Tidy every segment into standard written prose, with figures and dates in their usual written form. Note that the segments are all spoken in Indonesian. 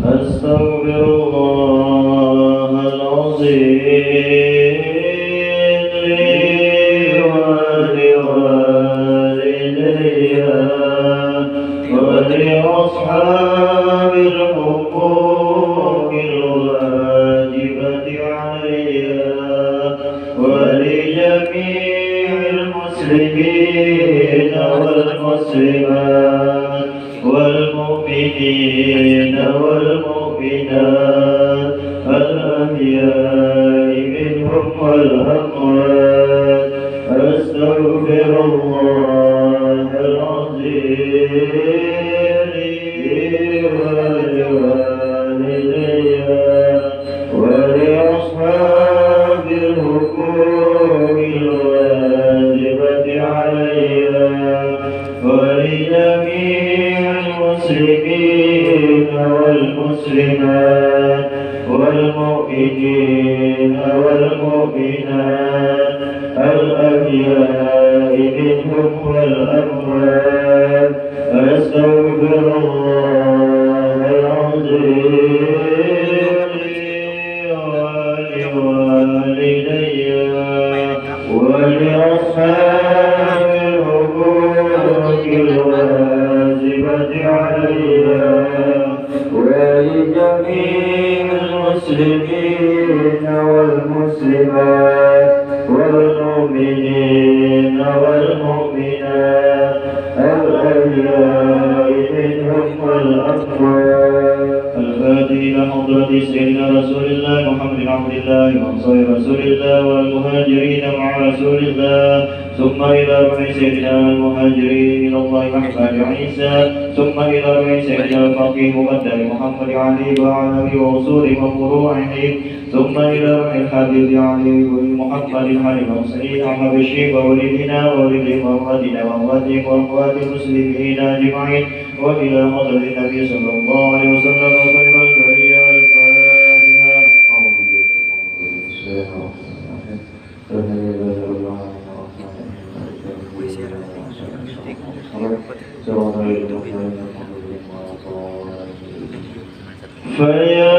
أستغفر الله العظيم لي ولوالدي ولأصحاب الحقوق الواجبة علي ولجميع المسلمين والمسلمات والمؤمنين والمؤمنات الأحياء منهم والأموات أستغفر الله العظيم لي ولوالدي ولأصحاب الحقوق الواجبة علي ولجميع المسلمين والمسلمات والمؤمنين والمؤمنات الأحياء منهم والأموات أستغفر الله العظيم لي ولوالدي ولأصحاب الحقوق الواجبة علي ولجميع المسلمين والمسلمات والمؤمنين والمؤمنات الأحياء منهم والأموات الفاتح إلى حضرة سيدنا رسول الله محمد بن عبد الله وأنصار رسول الله والمهاجرين مع رسول الله ثم إلى روح سيدنا المهاجرين إلى الله محمد عيسى ثم إلى روح سيدنا الفقيه مقدم محمد علي وعلى وأصول وفروعه ثم إلى روح الحبيب علي محمد الحليم المرسلين أحمد الشيخ وولدنا وولد وأمواتنا وأمواتهم وأموات المسلمين أجمعين وإلى حضرة النبي صلى الله عليه وسلم خير البرية الفاتحة. أعوذ بالله فيا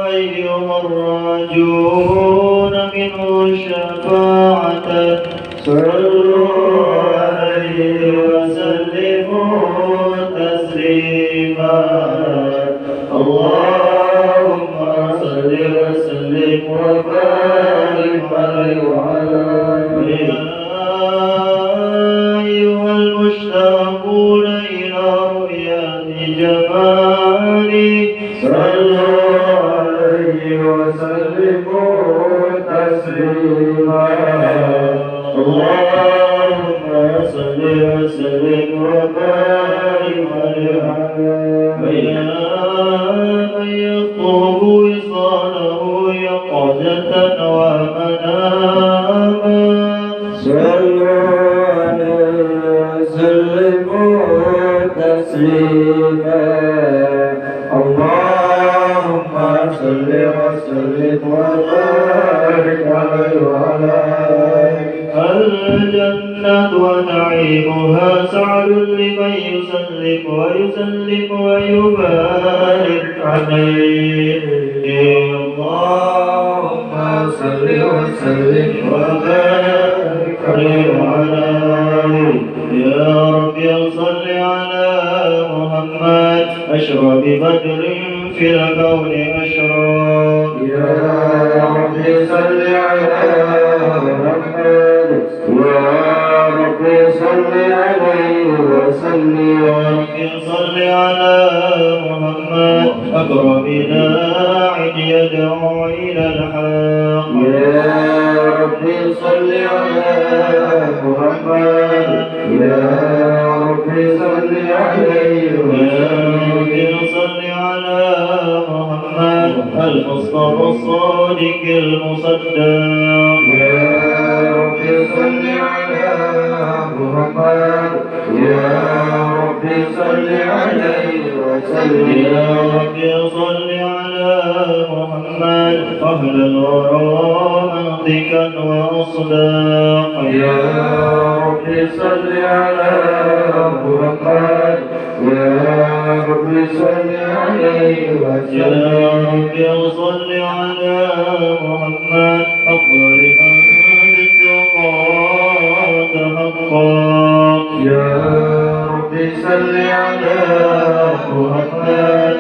أيها الراجون منه شفاعة صلوا عليه وسلموا تسليما اللهم صل وسلم وبارك عليه وعلى آله أيها المشتاقون إلى رؤية جمالي صلوا عليه وسلموا تسليما اللهم صل وسلم وبارك عليه ويا من يطلب وصاله يقظة ومناما صلوا عليه وسلموا تسليما اللهم صل وسلم وبارك عليه وعلى الجنة ونعيمها سعد لمن يسلم ويسلم ويبارك عليه اللهم صل وسلم وبارك عليه وعلى يا رب صل على محمد أشرف بدر في الكون أشرف يا رب صل على محمد يا رب صل عليه وسلم يا رب صل على محمد أقرب داع يدعو إلى الحق يا رب صل على محمد يا رب صل عليه وسلم يا رب صل على محمد المصطفى الصادق المصدق يا رب صل على محمد يا رب صل عليه وسلم يا رب صل على محمد أهل الورى منطقا وأصداق يا رب صل على محمد يا رب صل عليه وسلم يا ربي صل على محمد أفضل من بالتقاة حقا يا رب صل على محمد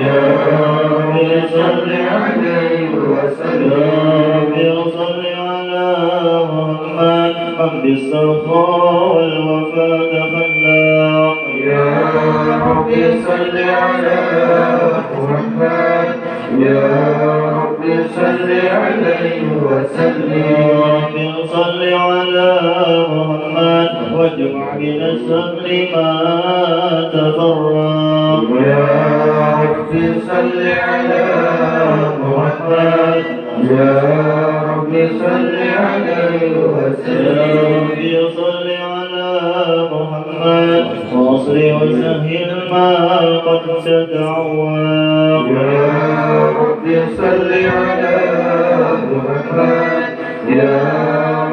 يا رب صل عليه وسلم يا ربي صل على محمد عبد السخاء والوفاء تخلاق يا رب صل على محمد يا رب صل عليه وسلم يا ربي صل على محمد واجمع من السبل ما تفرق يا رب صل على محمد يا رب صل عليه يا وسلم ربي صل على محمد واصل وسهل ما قد تتعوق يا رب صل على محمد يا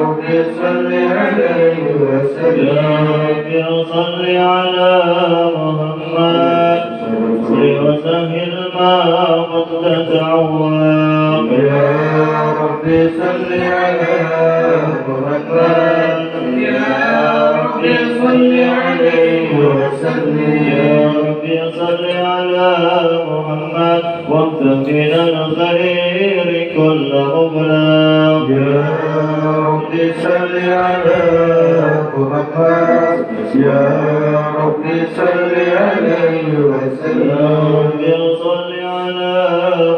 رب صل عليه يا وسلم ربي صل على محمد واصل وسهل ما قد تتعوق يا رب صل على محمد يا رب صل عليه وسلم يا ربي صل على محمد واكتب من الخير كل مبلغ يا رب صل على محمد يا رب صل عليه يا وسلم ربي صل على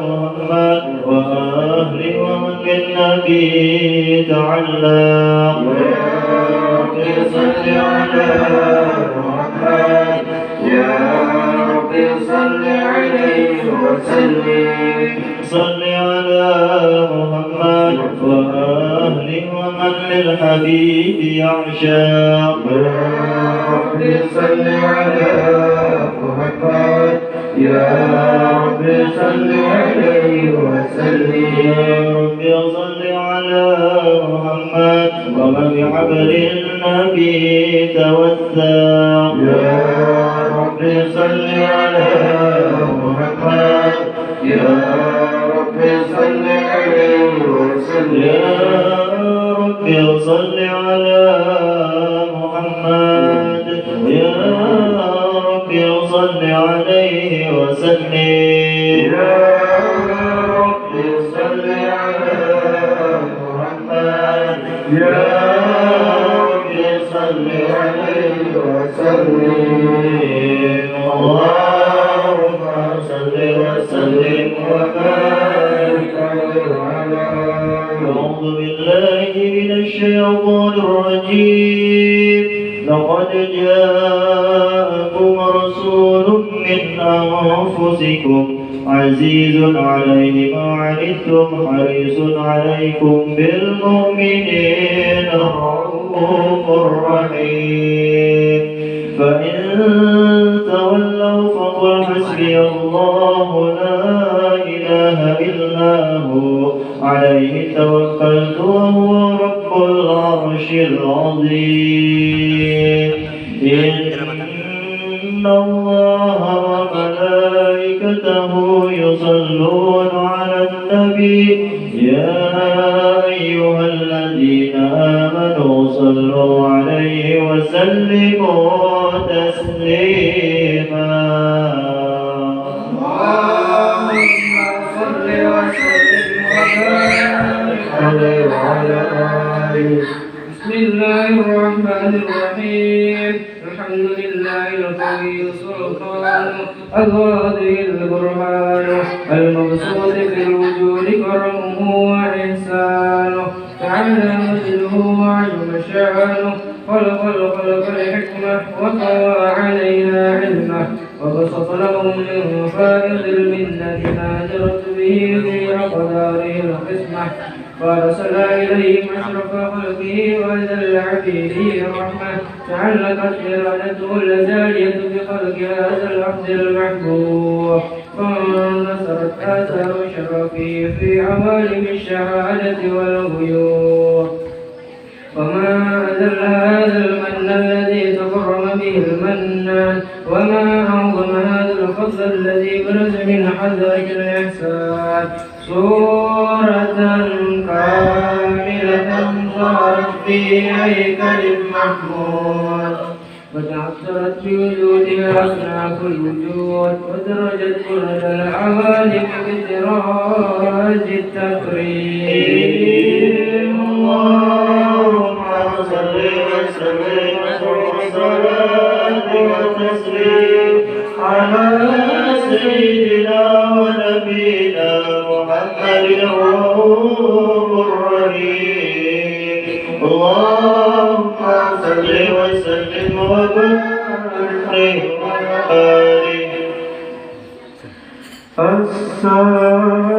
محمد وآله ومن بالنبي تعلق يا رب صل على محمد يا رب صل عليه وسلم صل على محمد وآله ومن للحبيب يعشق يا رب صل على محمد يا رب صل عليه وسلم يا ربي صل على محمد ومن بحبل النبي توثق يا رب صل على محمد يا رب صل عليه وسلم يا ربي صل على محمد يا ربي صل عليه وسلم يا رب صل على محمد يا رب صل عليه وسلم اللهم صل وسلم وبارك على أعوذ بالله من الشيطان الرجيم لقد جاءكم رسول من أنفسكم عزيز عليه ما عنتم حريص عليكم بالمؤمنين رؤوف رحيم فإن تولوا فقل حسبي الله لا إله إلا هو عليه توكلت وهو رب العرش العظيم إن الله وملائكته يصلون على النبي يا أيها الذين آمنوا صلوا عليه وسلموا تسليما اللهم صل وسلم وبارك عليه وعلى آله بسم الله الرحمن الرحيم الحمد لله القوي السلطان الواضح البرهان المبسوط في الوجود كرمه وإحسانه تعالى مجده وعظم شأنه خلق الخلق الحكمة وقوى عليها علمه وبسط لهم من فائض المنة ما جرت به في أقداره القسمة فارسل إليهم أشرف خلقه وأجل عبيده رحمة تعلقت إرادته الأزالية بخلق هذا العبد المحبوب فانتصرت آثار شرفه في عوالم الشهادة والغيوب وما أذل هذا المن الذي تكرم به المنان وما أعظم هذا الفضل الذي برز من حضرة الإحسان صورة كاملة ظهرت في هيكل محمود وتعثرت بوجودها أصناف الوجود ودرجت كل العوالم بدراج التكريم اللهم صل وسلم والصلاة والتسليم على سيدنا ونبينا محمد الرؤوف الرحيم اللهم صل وسلم وبارك عليه السلام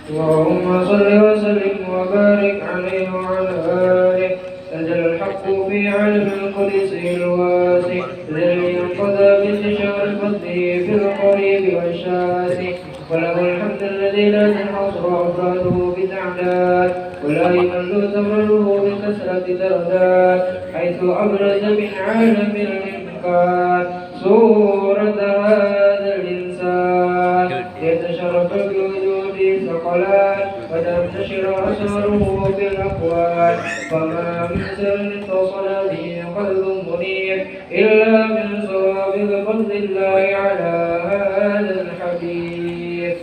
اللهم صل وسلم وبارك عليه وعلى آله نزل الحق في علم القدس الواسع الذي ينقضى بانتشار فضله في القريب والشاسع وله الحمد الذي لا تنحصر أفراده بتعداد ولا يمل تمره بكثرة درجات حيث أبرز من عالم الإمكان صورة هذا الإنسان يتشرف بوجود ثقلان وتنتشر أثره في الأقوال وما من سر اتصل به قلب منيب إلا من صواب فضل الله على هذا الحبيب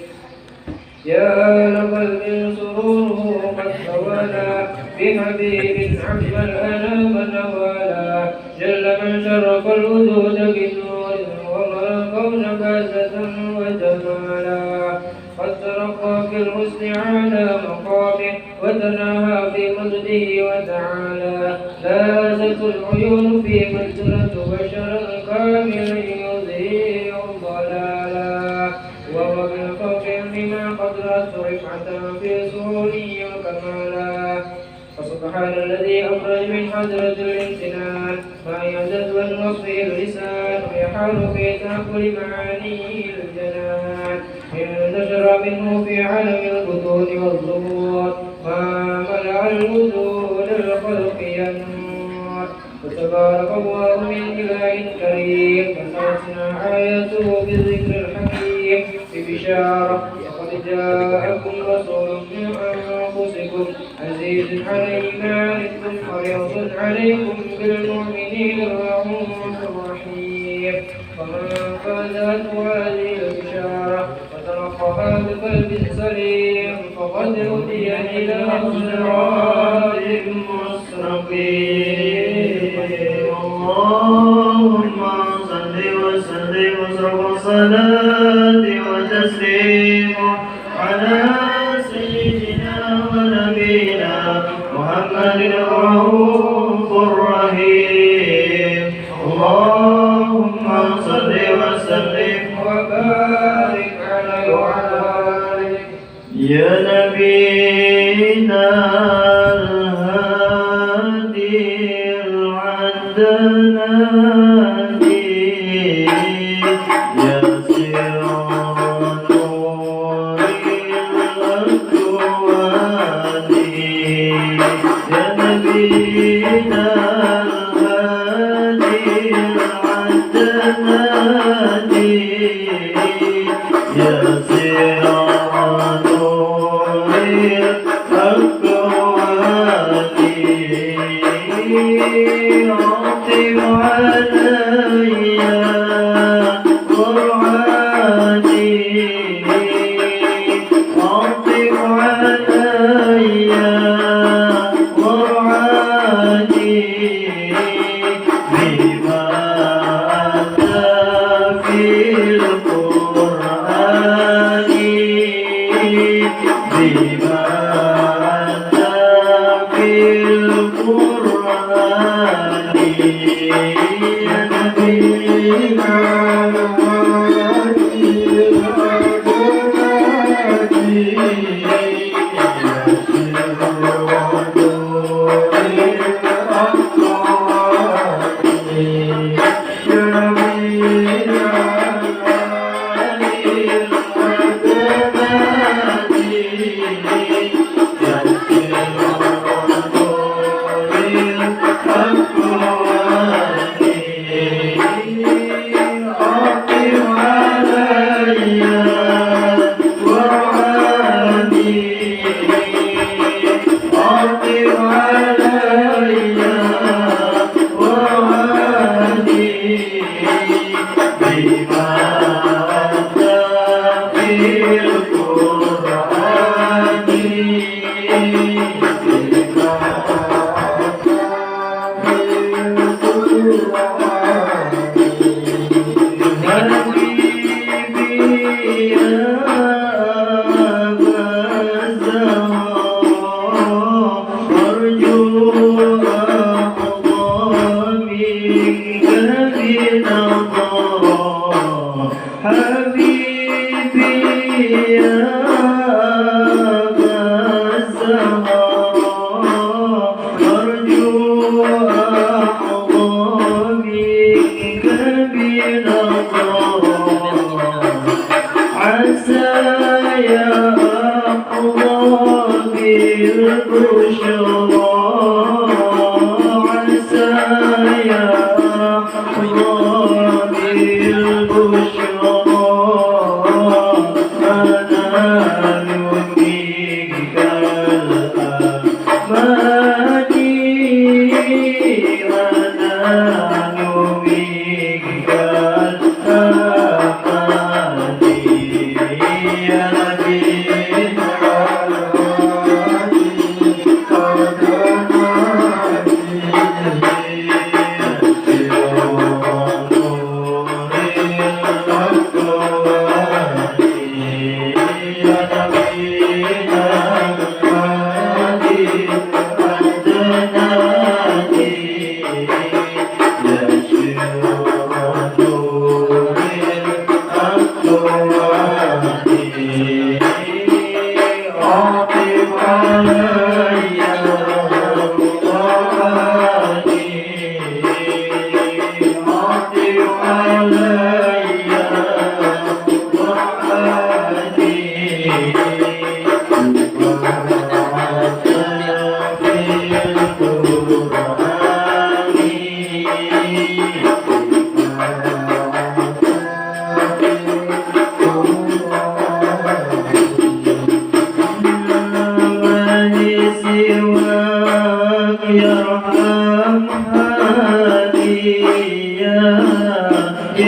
يا لقلب سروره قد تولى بحبيب عم الأنام نوالا جل من شرف الوجود بالنور وما الكون بازة وجمالا قد ترقى في الحسن على مقامه وتناهى في مجده وتعالى لازت العيون في منزلة الرحمة بشرا كاملا يزيل الضلالا وهو بالفوق بما قد رأت رفعة في سهولي وكمالا فسبحان الذي أخرج من حضرة الامتنان ما يعجز والوصف اللسان ويحال في تأكل معانيه الجنان انتشر منه في عالم البطون والظهور ما ملأ الوجود الخلق ينور فتبارك الله من إله كريم فتحسن آياته بالذكر الحكيم ببشارة وقد جاءكم رسول من أنفسكم عزيز عليه ما عنتم حريص عليكم بالمؤمنين الرؤوف الرحيم فمن فازته هذه البشارة وتلقاها بقلب سليم فقد هدي إلى صراط مستقيم. اللهم صل وسلم وصرف صلاة وتسليم على سيدنا ونبينا محمد الرؤوف الرحيم. اللهم صل وسلم وبارك عليه وعلى آله يا نبينا الهادي العدناني يا سراج نور الأكوان يا نبينا الهادي العدناني يا سراج نور الأكوان عطف علي قرآني عطف علي قرآني بما أتى في القرآن بما أتى في القرآن يا نبينا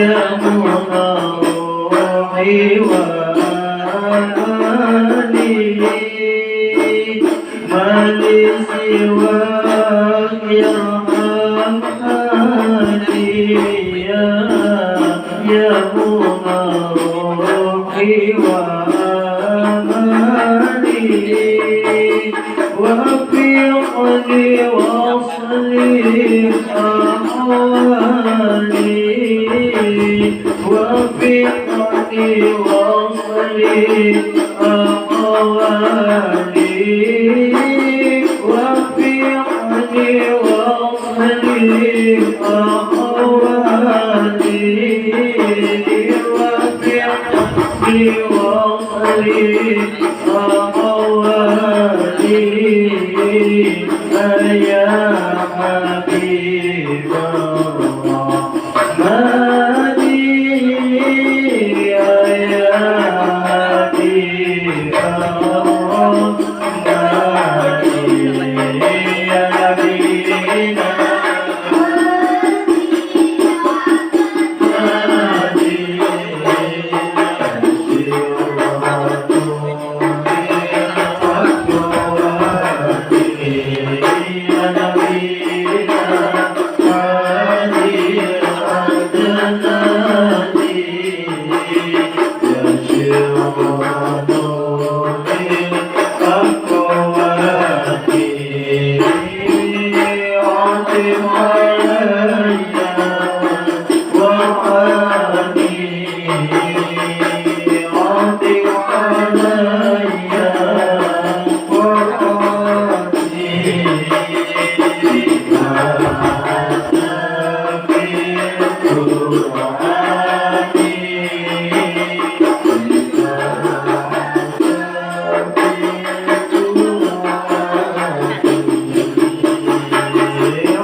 يا منى روحي وآلي ما لي سواك يرحم حالي يا منى روحي وآلي وفيقني واصلي أحوالي وفيقني واصلي أحوالي وفيقني واصلي أحوالي وفيقني واصلي أحوالي يا حبيب الرحمن يا حبيب الرحمن يا نبينا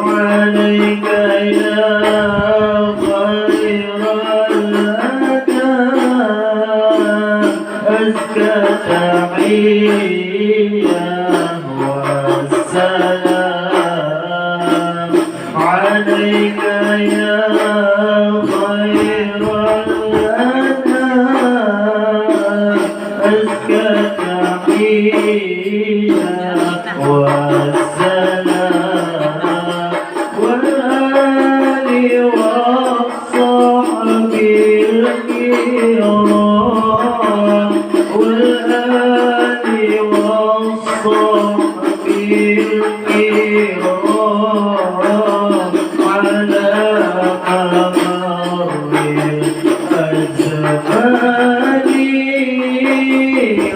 عليك يا خير الأنام أزكى تحية والسلام والآل والصحب الكرام والآل والصحب الكرام على مر الزمان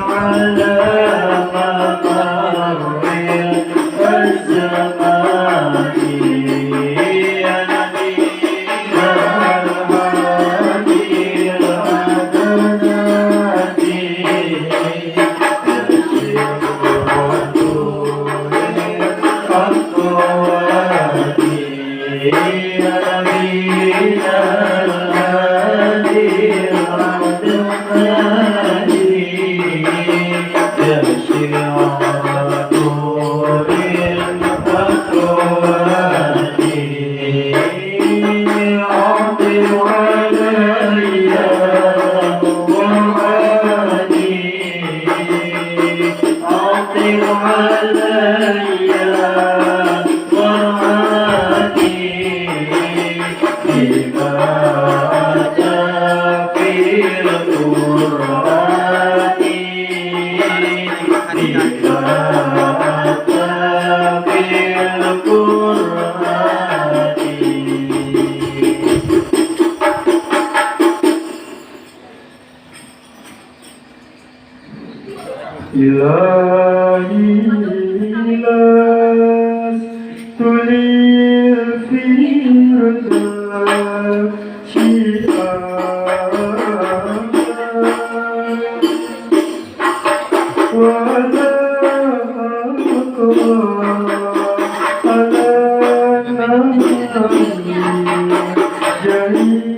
على مر الزمان يا نبينا الهادي العدناني إلهي لست لي فيك شيئا ولا أقوى على نفسي جريء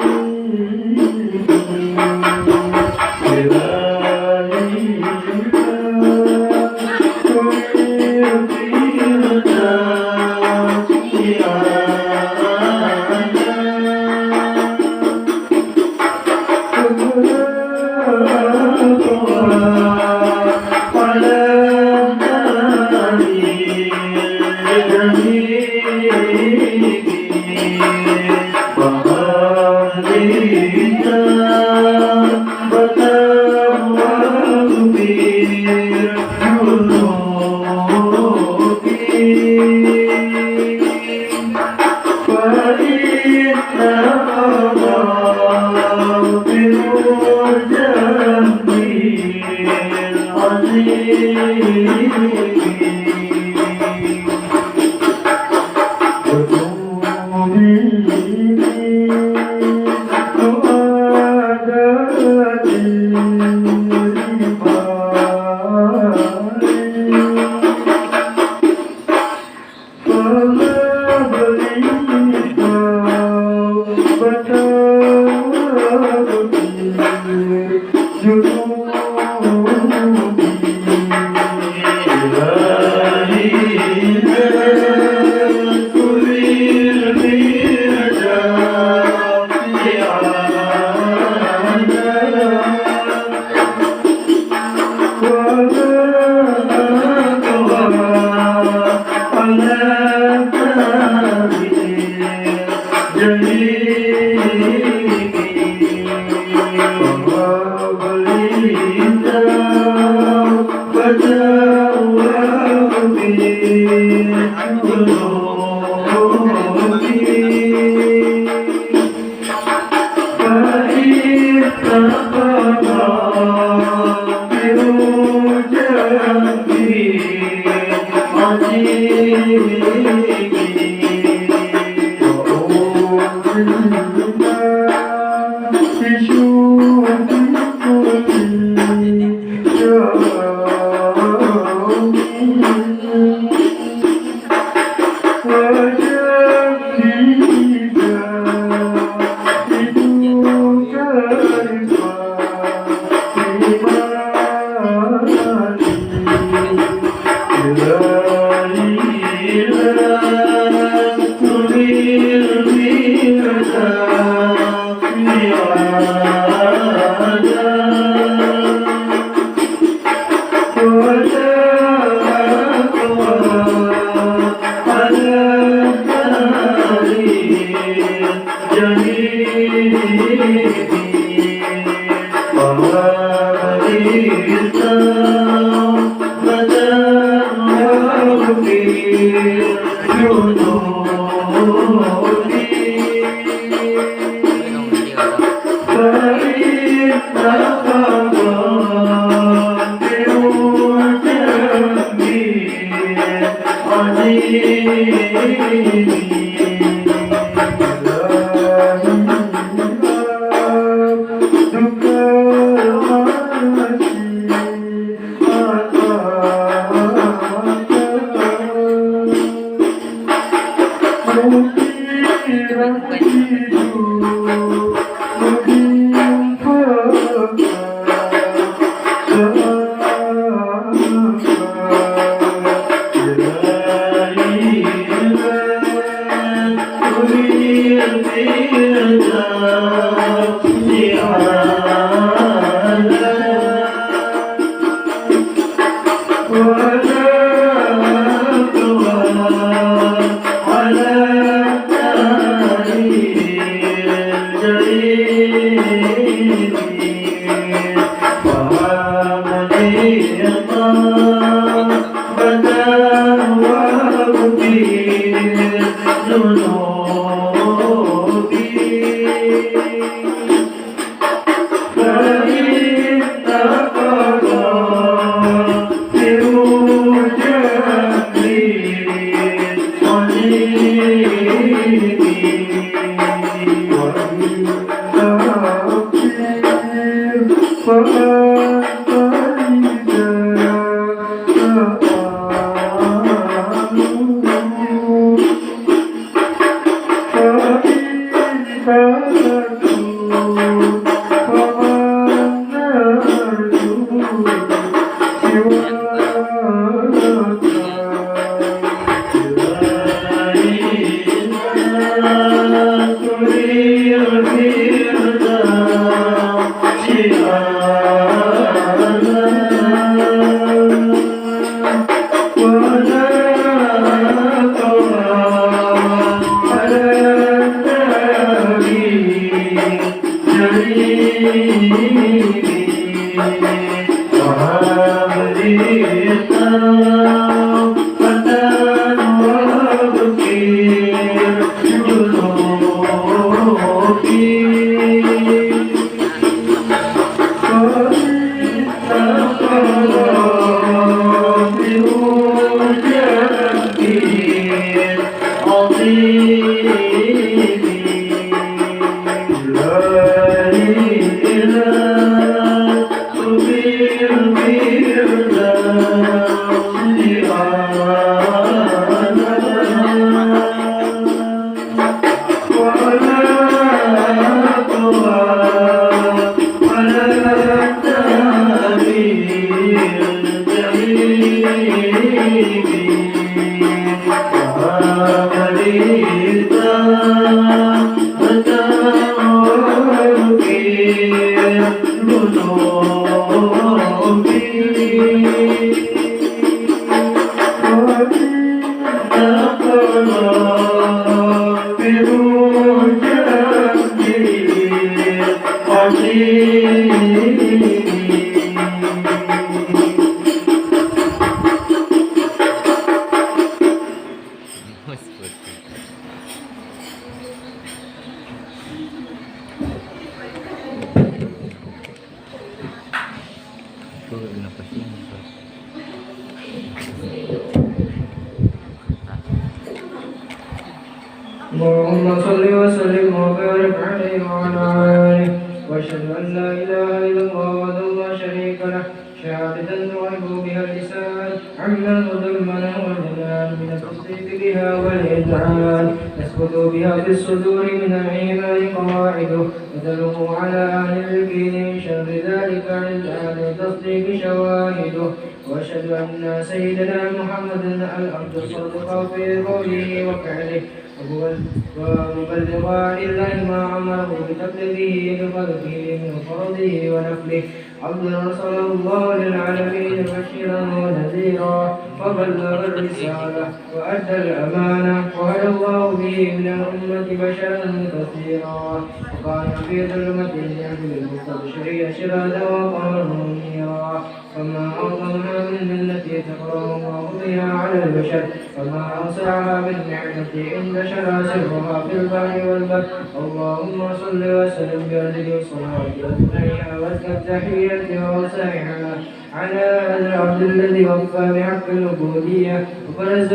اللهم صل وسلم وبارك عليه وعلى آله وأشهد أن لا إله إلا الله وحده لا شريك له شهادة تعرف بها اللسان عما تضمنه الجلال من التصديق بها والإذعان يثبت بها في الصدور من الإيمان قواعده وتلوح على أهل اليقين من شر ذلك عن أهل التصديق شواهده وأشهد أن سيدنا محمدا العبد الصادق في قوله وفعله ومبلغا لله ما امره بتبليغه لخلقه من فرضه ونفله عبد ارسله الله للعالمين بشيرا ونذيرا فبلغ الرساله وادى الامانه وهدى الله به من الامه بشرا كثيرا وكان في ظلمه الجهل بالمستبشرين سراجا وقمرا منيرا فما أعظمها من ملة تقرأ الله بها على البشر فما أوسعها من نعمة إن شرى سرها في البحر والبر اللهم صل وسلم بهذه الصلاة والتحية والتحية ووسائها على هذا العبد الذي وفى بحق العبودية وبرز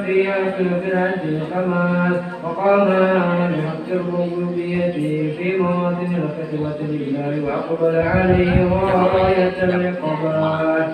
فيها في الفرعة الخمال وقام بحق الربوبية في مواطن الكتبة لله وأقبل عليه غاية الإقبال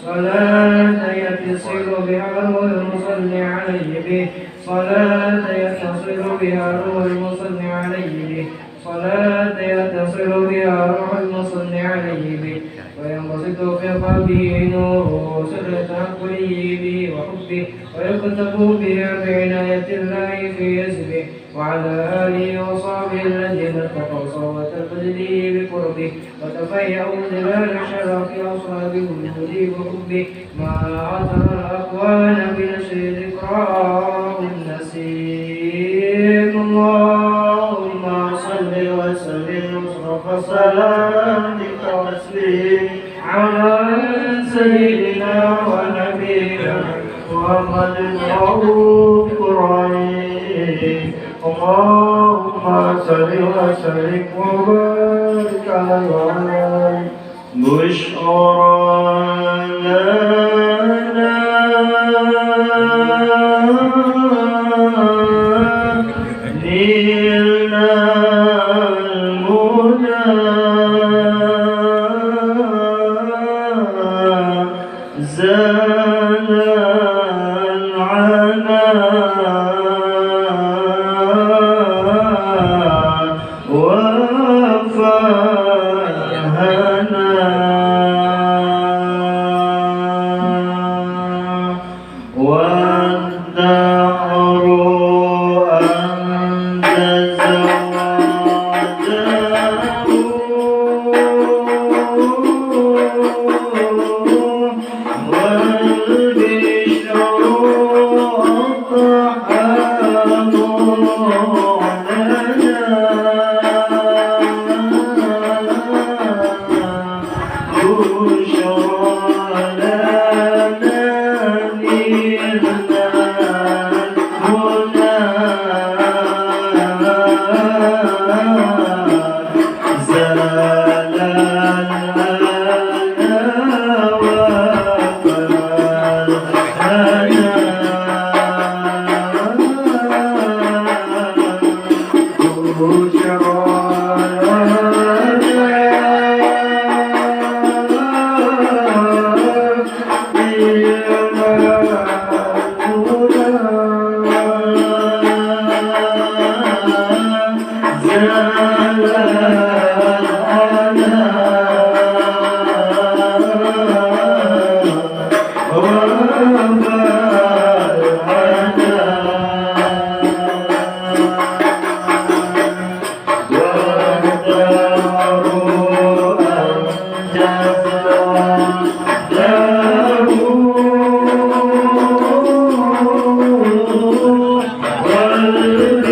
صلاة يتصل بها روح المصلي عليه به صلاة يتصل بها روح المصلي عليه به صلاة يتصل بها روح المصلي عليه به وينبسط في قلبه نوره سر تأكله به وحبه ويكتب بها بعناية الله في يزبه وعلى آله وصحبه الذين اتقوا صوت فجده بقربه وتفيأوا ظلال شرف أصحاب الوجود وحبه ما أثر الأكوان بنشر ذكراه النسيم اللهم صل وسلم وصرف صلاتك وتسليم على سيدنا ونبينا محمد الرؤوف الرحيم اللهم صل وسلم وبارك عليه بشرى لنا نيلنا المنى زال العنا والدهر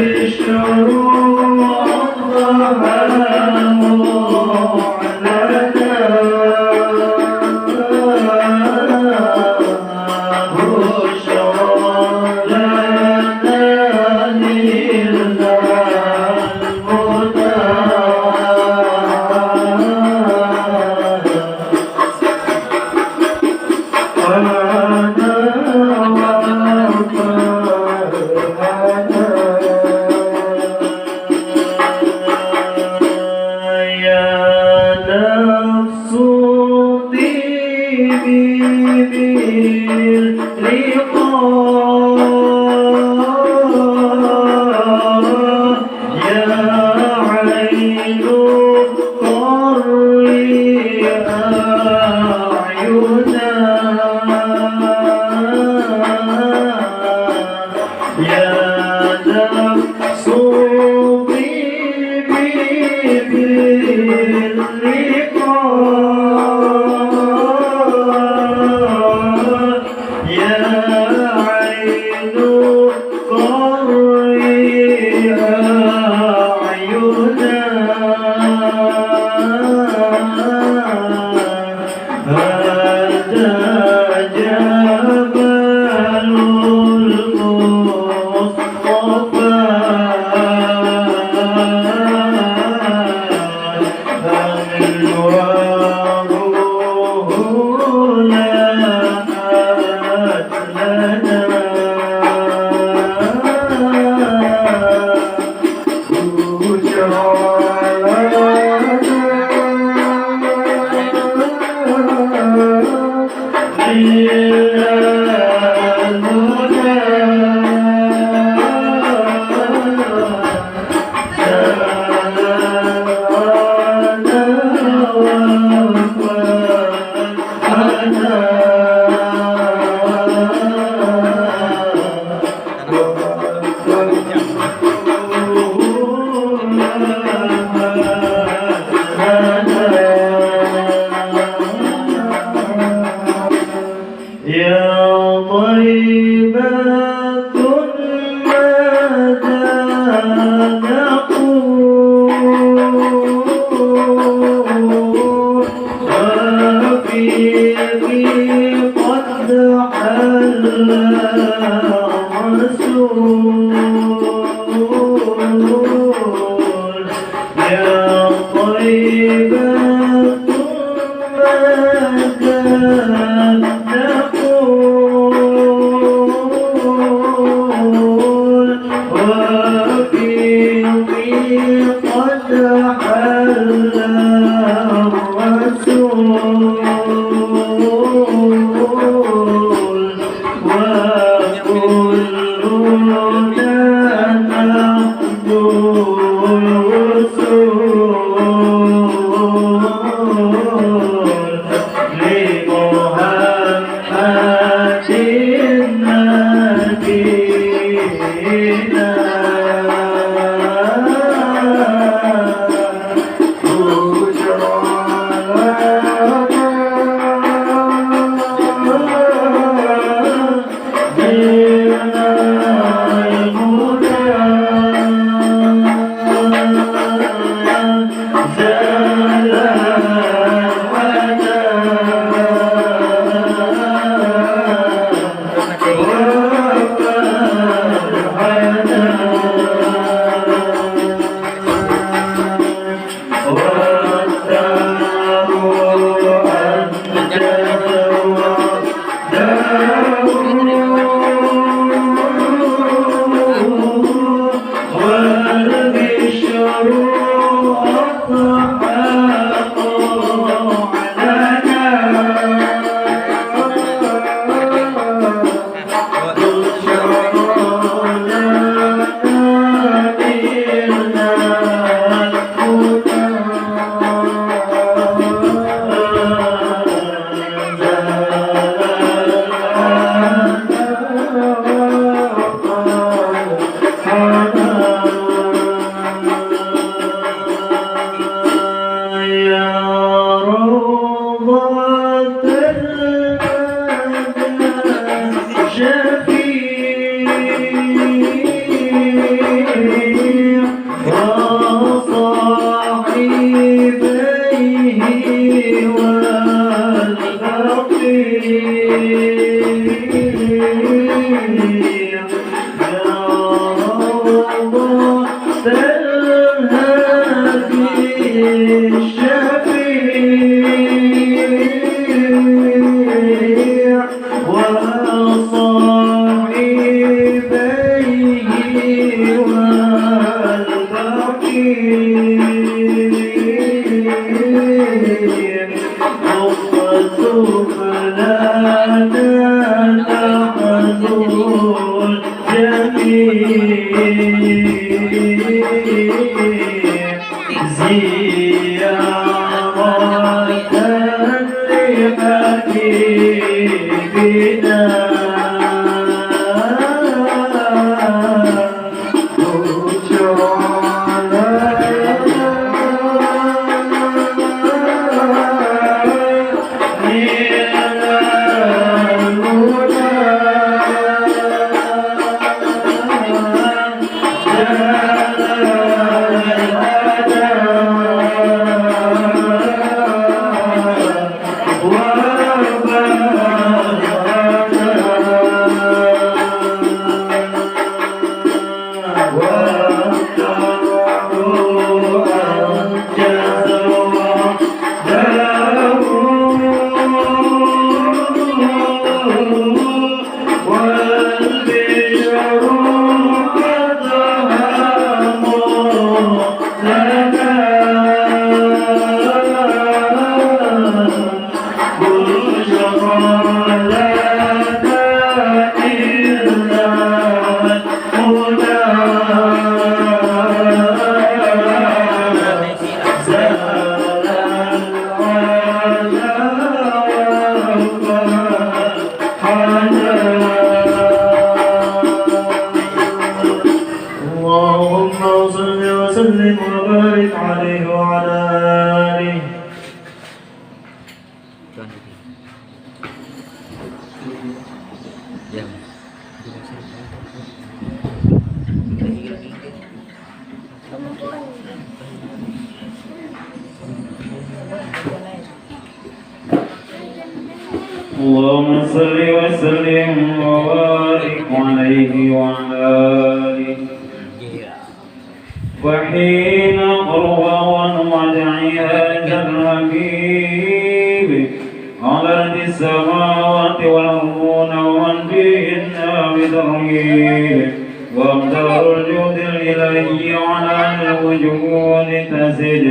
أنت الهادي الشفيع وصاحبيه والبقيع أخذت فلا تنتقدوا الجميع زيارة لحبيبنا اللهم صل وسلم وبارك عليه وعلى آله. اللهم صل وسلم وبارك عليه وعلى آله. وحين قرب وجعها الحبيب على السماوات والأرض ومن فيهن بترهيب وامدار الجود الإلهي على الوجود تسد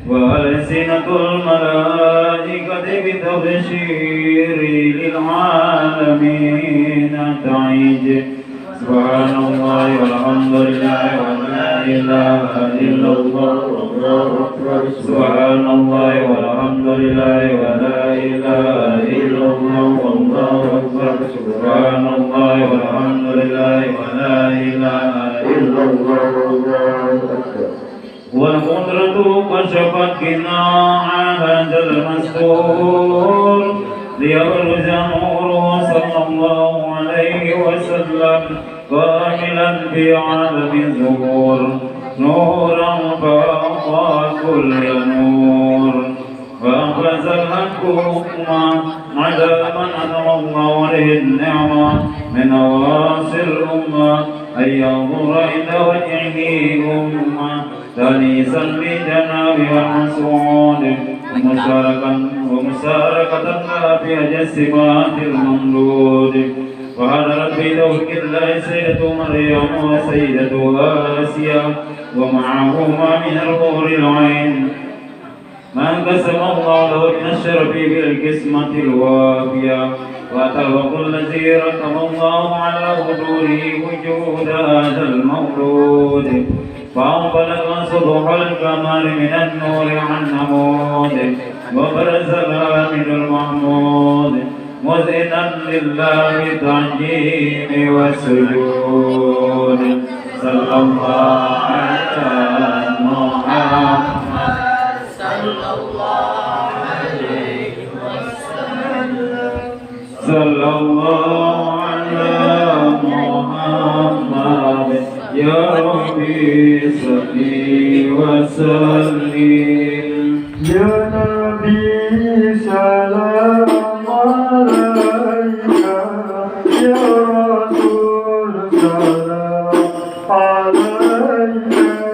وألسنة الملائكة بتبشير للعالمين تعيج. سبحان الله والحمد لله ولا إله إلا الله والله أكبر. سبحان الله والحمد لله ولا إله إلا الله والله أكبر. سبحان الله والحمد لله ولا إله إلا الله والله أكبر. والقدرة كشفت قناع هذا المستور ليبرز نوره صلى الله عليه وسلم كاملا في عالم الظهور نورا فوق كل نور. فأخرج الحق أمة على من أنعم الله عليه النعمة من أواصي الأمة أن ينظر إلى وجهه أمة تليسا بجناب المسعود ومشاركة في الصفات الممدود. وحضرت في توفيق الله سيدة مريم وسيدة آسيا ومعهما من الحور العين ما انقسم الله له من الشرف بالقسمة الوافية. وأتى الذي رتب الله على حضوره وجود هذا المولود فأنبلغ سطح القمر من النور عن نمود وبرز الآمن المحمود مذئنا لله بالتعجيم والسجود. صلى الله على محمد صلى الله عليه وسلم. صلى الله على محمد يا ربي صلي وسلم. يا نبي سلام عليك يا رسول سلام عليك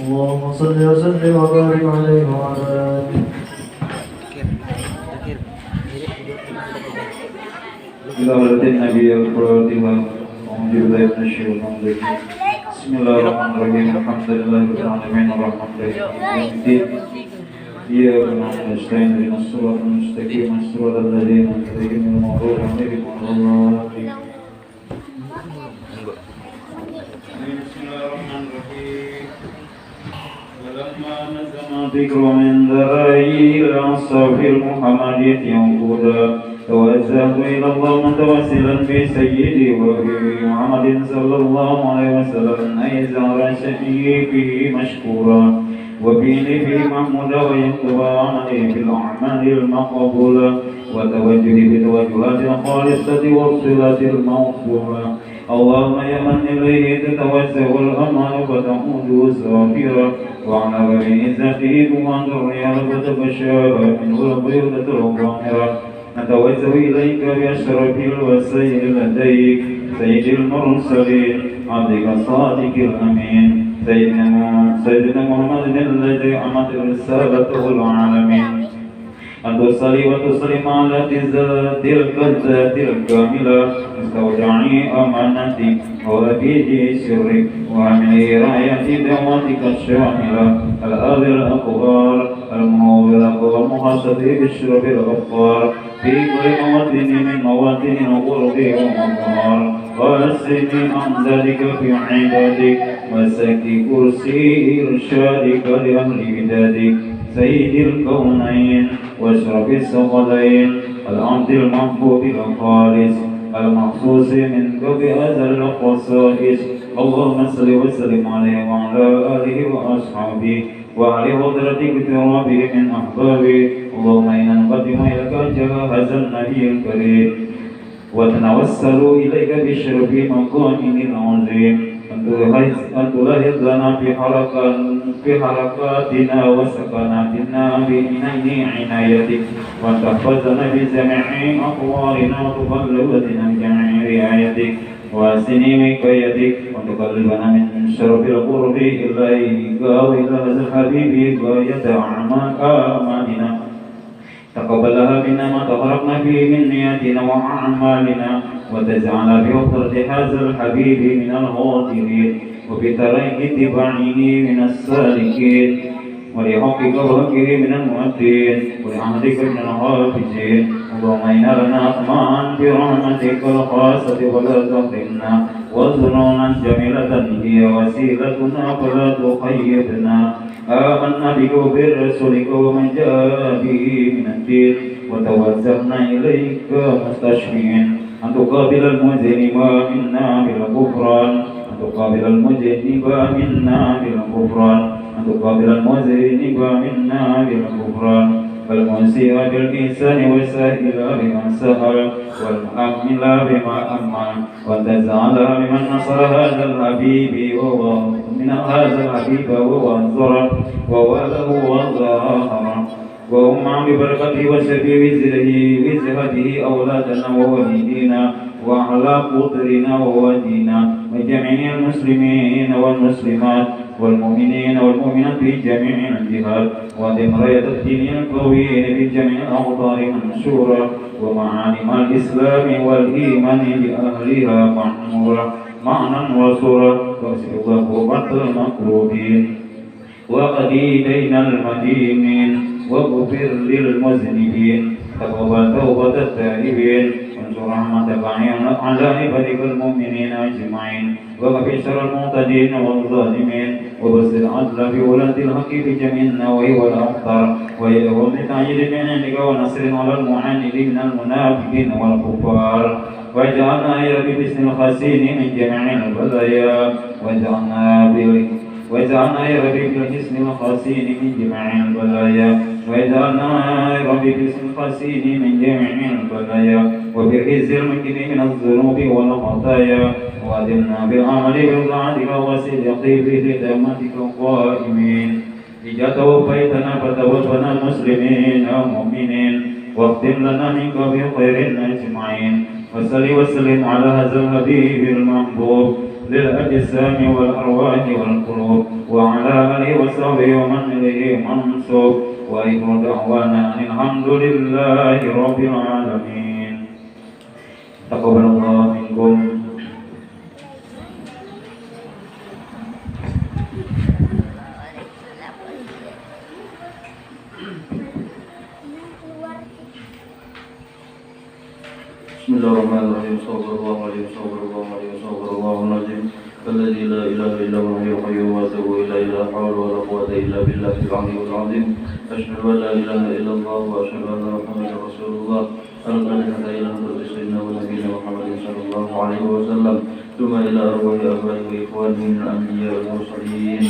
اللهم صل وسلم وبارك عليه وعلى آله. Bismillahirrahmanirrahim. Alhamdulillahirabbil alamin arrahmanirrahim. إياك نعبد ونستعين اهدنا الصراط المستقيم صراط الذين أنعمت عليهم غير المغضوب عليهم ولا الضالين. بسم الله الرحمن الرحيم. ولما نزل ذكر من ذرائي الأنصاف المحمدية ينقودا توجهت إلى الله متوسلا بسيدي وحبيبي محمد صلى الله عليه وسلم أي زار شفيعي به مشكورا وبيني في محمودا ويكتب عملي في الأعمال المقبولة وتوجهي بتوجهات الخالصة والصلة المغفورة. اللهم يا من إليه تتوسع الأمل فتعود سافرا وعلى بني عزته تنظر رياضة فشابه منه البيضة الظاهرة. نتوسل إليك بأشرف الوسائل لديك سيد المرسلين عبدك الصادق الأمين سيدنا محمد الذي أمت رسالته العالمين. أن تصلي وتسلم على تلك الذات الكاملة مستودعي أمانتي ووفيدي سرك وعمل راية دعوتك الشاملة الآب الأكبر المنور والمحاسب بالشرف الغفار في كل موطن من مواطن الغرب والمطهر وأسني عن ذلك في عبادك وسكي كرسي إرشادك لأهل بدادك سيد الكونين واشرف الثقلين العبد المحبوب الخالص المخصوص منك بهذا الخصائص. اللهم صل وسلم عليه وعلى آله وأصحابه وعلى حضرتك ترابه من أحبابه. اللهم إنا نقدم إليك هذا النبي الكريم وتنوسل إليك بشرف مقامه العظيم أن تلاحظ لنا في حركاتنا وسكناتنا بعناية عنايتك وأن تحفظنا بجميع أقوالنا وتبلغنا بجميع رعايتك وأحسن وقايتك وأن تقربنا من شرف القرب إليك وإلى هذا الحبيب غاية أعمالنا. تقبلها منا ما تفرقنا فيه من نياتنا وأعمالنا وتجعل بحضرة هذا الحبيب من الغافلين وبطريق اتباعه من السالكين ولحقك وحقه من المؤدين ولعهدك من الحافظين. اللهم إنا لنا أطمعا برحمتك الخاصة ولا تظلمنا وظنونا جميلة هي وسيلتنا فلا تخيبنا. آمنا بك وبرسولك ومن جاء به من الدين وتوجهنا إليك مستشفين أن تقابل المذنب منا بالغفران أن تقابل المذنب منا بالغفران أن تقابل المذنب منا بالغفران والمسيء بالإحسان والسائل بمن سهل والمؤمن بما أمن وتجعلها بمن نصر هذا الحبيب وهو من هذا الحبيب وانصره وواله وظاهره وهم ببركته وشفيع وزهته أولادنا ووالدينا وأعلى قدرنا وودينا وجميع المسلمين والمسلمات والمؤمنين والمؤمنات في جميع الجهات ودم راية الدين القويم في جميع الأوطان منشورة ومعالم الإسلام والإيمان بأهلها معمورة معنى وصورة واسع الله قربة المكروبين وقضي دين المدينين واغفر للمذنبين تقبل توبة التائبين وانصر رحمتك على عبادك المؤمنين أجمعين وكفي شر المعتدين والظالمين وبصر العدل في ولاة الحق في جميع النواحي والأمطار ويدعو بتأييد من عندك ونصر على المعاندين من المنافقين والكفار واجعلنا يا رب باسم الخاسين من جميع البلايا واجعلنا يا ربي بالحسن الخاسين من جميع البلايا واجعلنا يا ربي بالحسن الخاسين من جميع البلايا وبالحز المكين من الذنوب والخطايا وادمنا بالعمل بالطاعتك والصدق في خدمتك القائمين إذا توفيتنا فتوفنا مسلمين ومؤمنين واختم لنا منك بخير أجمعين وصل وسلم على هذا الحبيب المحبوب للأجسام والأرواح والقلوب وعلى آله وصحبه ومن إليه منسوب وآخر دعوانا أن الحمد لله رب العالمين. تقبل الله منكم. Bismillahirrahmanirrahim. Sallallahu alaihi wasallam. الذي لا إله إلا هو الحي القيوم وأتوب إليه لا حول ولا قوة إلا بالله العلي العظيم. أشهد أن لا إله إلا الله وأشهد أن محمدا رسول الله. الفاتحة إلى حضرة سيدنا ونبينا محمد صلى الله عليه وسلم ثم إلى أرواح آبائه وإخوانه من الأنبياء والمرسلين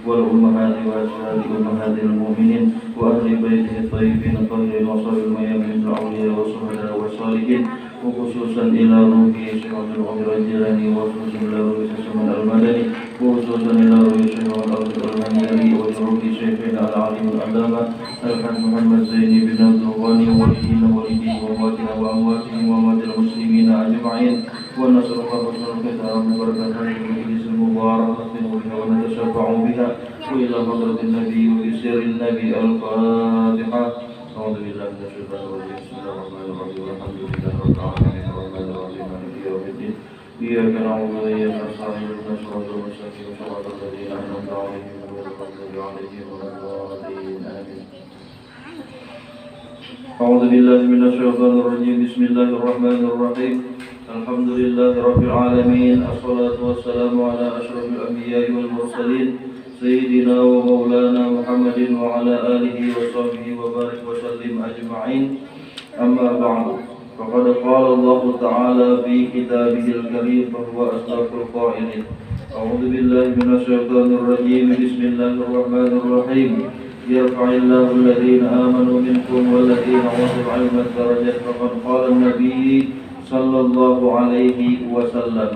والأمهات وأزواج أمهات المؤمنين وأهل بيته الطيبين الطاهرين وصحبه الميامين الأولياء والشهداء والصالحين وخصوصا إلى روحه شيخ عبد القادر الجيلاني وخصوصا إلى روح سلمان المدني وخصوصا إلى روح شيخ عبد المنيري وروح شيخنا العالم العلامة الحاج محمد زيني بن عبد الغني والدين والدين وأمواتنا وأمواتهم وأموات المسلمين أجمعين ونسأل الله حسن الختام ببركة هذه المجلس المباركة بها ونتشفع بها وإلى حضرة النبي وبسر النبي الفاتحة. أعوذ بالله من الشيطان الرجيم. بسم الله الرحمن الرحيم. الحمد لله رب العالمين الرحمن الرحيم مالك يوم الدين. إياك نعبد وإياك نستعين اهدنا الصراط المستقيم صراط الذين أنعمت عليهم غير المغضوب عليهم ولا الضالين آمين. أعوذ بالله من الشيطان الرجيم. بسم الله الرحمن الرحيم. الحمد لله رب العالمين. الصلاة والسلام على أشرف الأنبياء والمرسلين سيدنا ومولانا محمد وعلى آله وصحبه وبارك وسلم أجمعين. أما بعد فقد قال الله تعالى في كتابه الكريم فهو أصدق القائلين. أعوذ بالله من الشيطان الرجيم. بسم الله الرحمن الرحيم. يرفع الله الذين آمنوا منكم والذين أوتوا العلم درجات. فقد قال النبي صلى الله عليه وسلم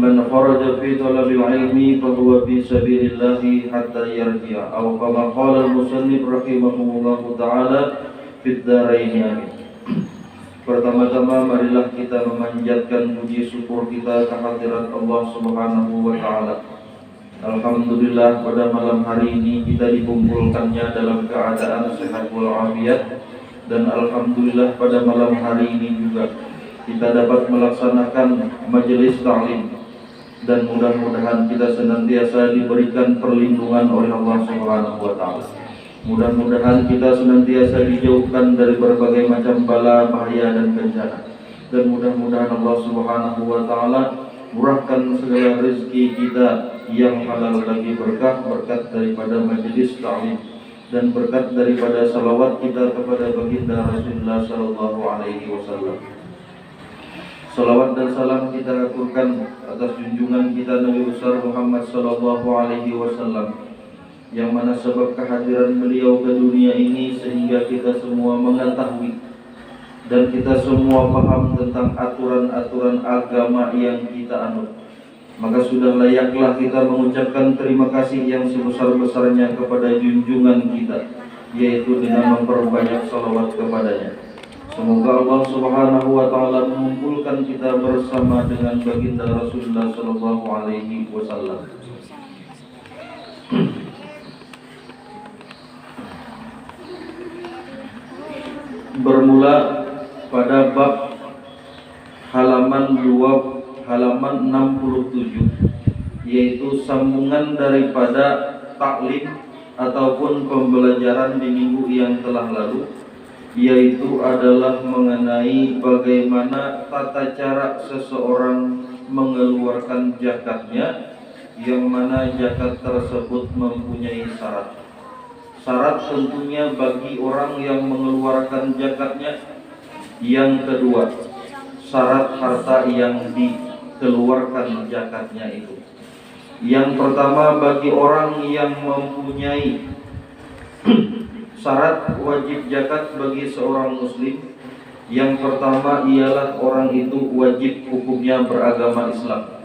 من خرج في طلب العلم فهو في سبيل الله حتى يرجع أو كما قال المصنف رحمه الله تعالى في الدارين آمين. Pertama-tama marilah kita memanjatkan puji syukur kita kehadirat Allah Subhanahu wa taala. Alhamdulillah pada malam hari ini kita dikumpulkannya dalam keadaan sehat walafiat, dan alhamdulillah pada malam hari ini juga kita dapat melaksanakan majelis ta'lim, dan mudah-mudahan kita senantiasa diberikan perlindungan oleh Allah Subhanahu wa taala. Mudah-mudahan kita senantiasa dijauhkan dari berbagai macam bala, bahaya dan bencana. Dan mudah-mudahan Allah Subhanahu wa taala murahkan segala rezeki kita yang halal lagi berkat daripada majelis ta'lim dan berkat daripada salawat kita kepada baginda Rasulullah sallallahu alaihi wasallam. Salawat dan salam kita aturkan atas junjungan kita Nabi besar Muhammad sallallahu alaihi wasallam, yang mana sebab kehadiran beliau ke dunia ini sehingga kita semua mengetahui dan kita semua paham tentang aturan-aturan agama yang kita anut, maka sudah layaklah kita mengucapkan terima kasih yang sebesar-besarnya kepada junjungan kita, yaitu dengan memperbanyak salawat kepadanya. Semoga Allah Subhanahu wa taala mengumpulkan kita bersama dengan baginda Rasulullah sallallahu alaihi wasallam. Bermula pada bab halaman 67, yaitu sambungan daripada taklim ataupun pembelajaran di minggu yang telah lalu, yaitu adalah mengenai bagaimana tata cara seseorang mengeluarkan zakatnya, yang mana zakat tersebut mempunyai syarat. Syarat tentunya bagi orang yang mengeluarkan zakatnya. Yang kedua, syarat harta yang dikeluarkan zakatnya itu. Yang pertama, bagi orang yang mempunyai syarat wajib zakat bagi seorang muslim, yang pertama ialah orang itu wajib hukumnya beragama Islam.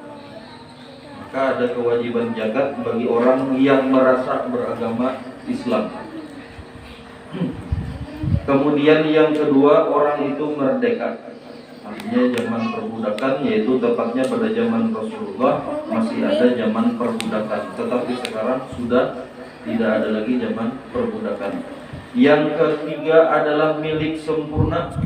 Maka ada kewajiban zakat bagi orang yang merasa beragama Islam. Kemudian yang kedua, orang itu merdeka. Artinya zaman perbudakan, yaitu tepatnya pada zaman Rasulullah masih ada zaman perbudakan, tetapi sekarang sudah tidak ada lagi zaman perbudakan. Yang ketiga adalah milik sempurna.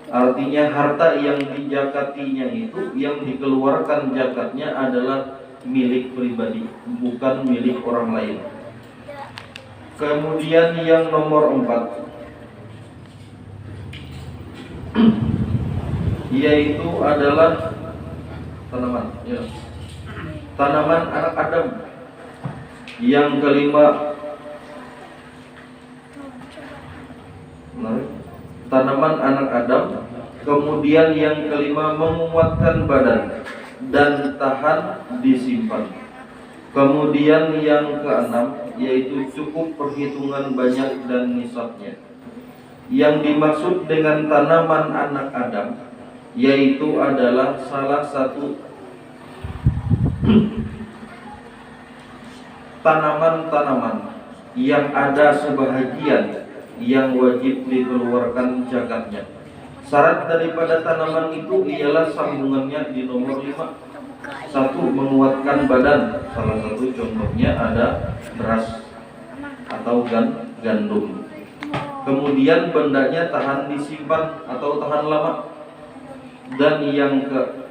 Artinya harta yang dijakatinya itu, yang dikeluarkan zakatnya adalah milik pribadi, bukan milik orang lain. Kemudian yang nomor 4, yaitu adalah tanaman, ya. Tanaman anak Adam. Yang kelima, tanaman anak Adam. Kemudian yang kelima, menguatkan badan dan tahan disimpan. Kemudian yang keenam, yaitu cukup perhitungan banyak dan nisabnya. Yang dimaksud dengan tanaman anak Adam, yaitu adalah salah satu tanaman-tanaman yang ada sebahagian yang wajib dikeluarkan zakatnya. Syarat daripada tanaman itu ialah sambungannya di nomor 5. 1. Menguatkan badan. Salah satu contohnya ada beras atau gandum. Kemudian bendanya tahan disimpan atau tahan lama. Dan yang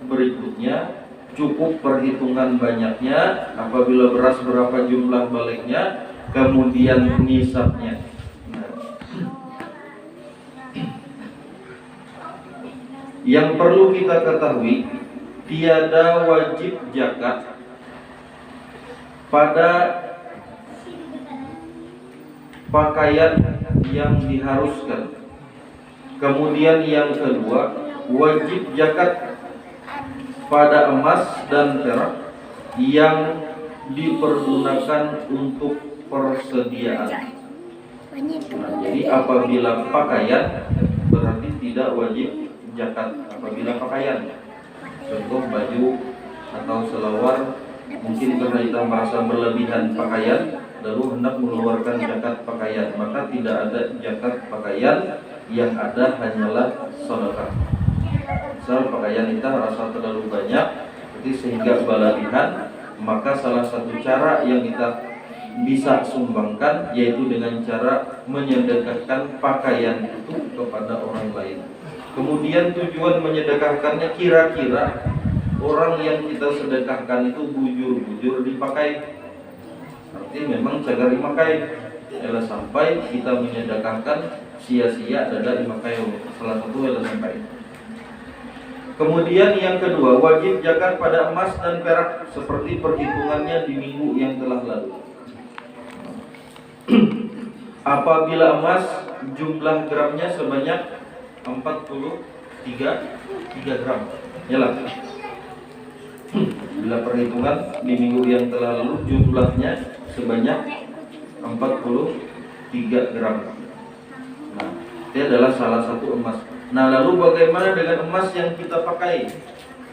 berikutnya, cukup perhitungan banyaknya. Apabila beras berapa jumlah baliknya, kemudian nisabnya. Yang perlu kita ketahui, tiada wajib zakat pada pakaian yang diharuskan. Kemudian yang kedua, wajib zakat pada emas dan perak yang dipergunakan untuk persediaan. Nah, jadi apabila pakaian berarti tidak wajib zakat apabila pakaian. Contoh baju atau selawar, mungkin karena kita merasa berlebihan pakaian lalu hendak mengeluarkan zakat pakaian, maka tidak ada zakat pakaian, yang ada hanyalah sedekah. Misal pakaian kita rasa terlalu banyak, jadi sehingga berlebihan, maka salah satu cara yang kita bisa sumbangkan yaitu dengan cara menyedekahkan pakaian itu kepada orang lain. Kemudian tujuan menyedekahkannya, kira-kira orang yang kita sedekahkan itu bujur-bujur dipakai, artinya memang cagar dipakai. Ela sampai kita menyedekahkan sia-sia dada dipakai, salah satu ela sampai. Kemudian yang kedua, wajib zakat pada emas dan perak seperti perhitungannya di minggu yang telah lalu. Apabila emas jumlah gramnya sebanyak 43 gram, yalah. Bila perhitungan di minggu yang telah lalu jumlahnya sebanyak 43 gram. Nah, ini adalah salah satu emas. Nah, lalu bagaimana dengan emas yang kita pakai?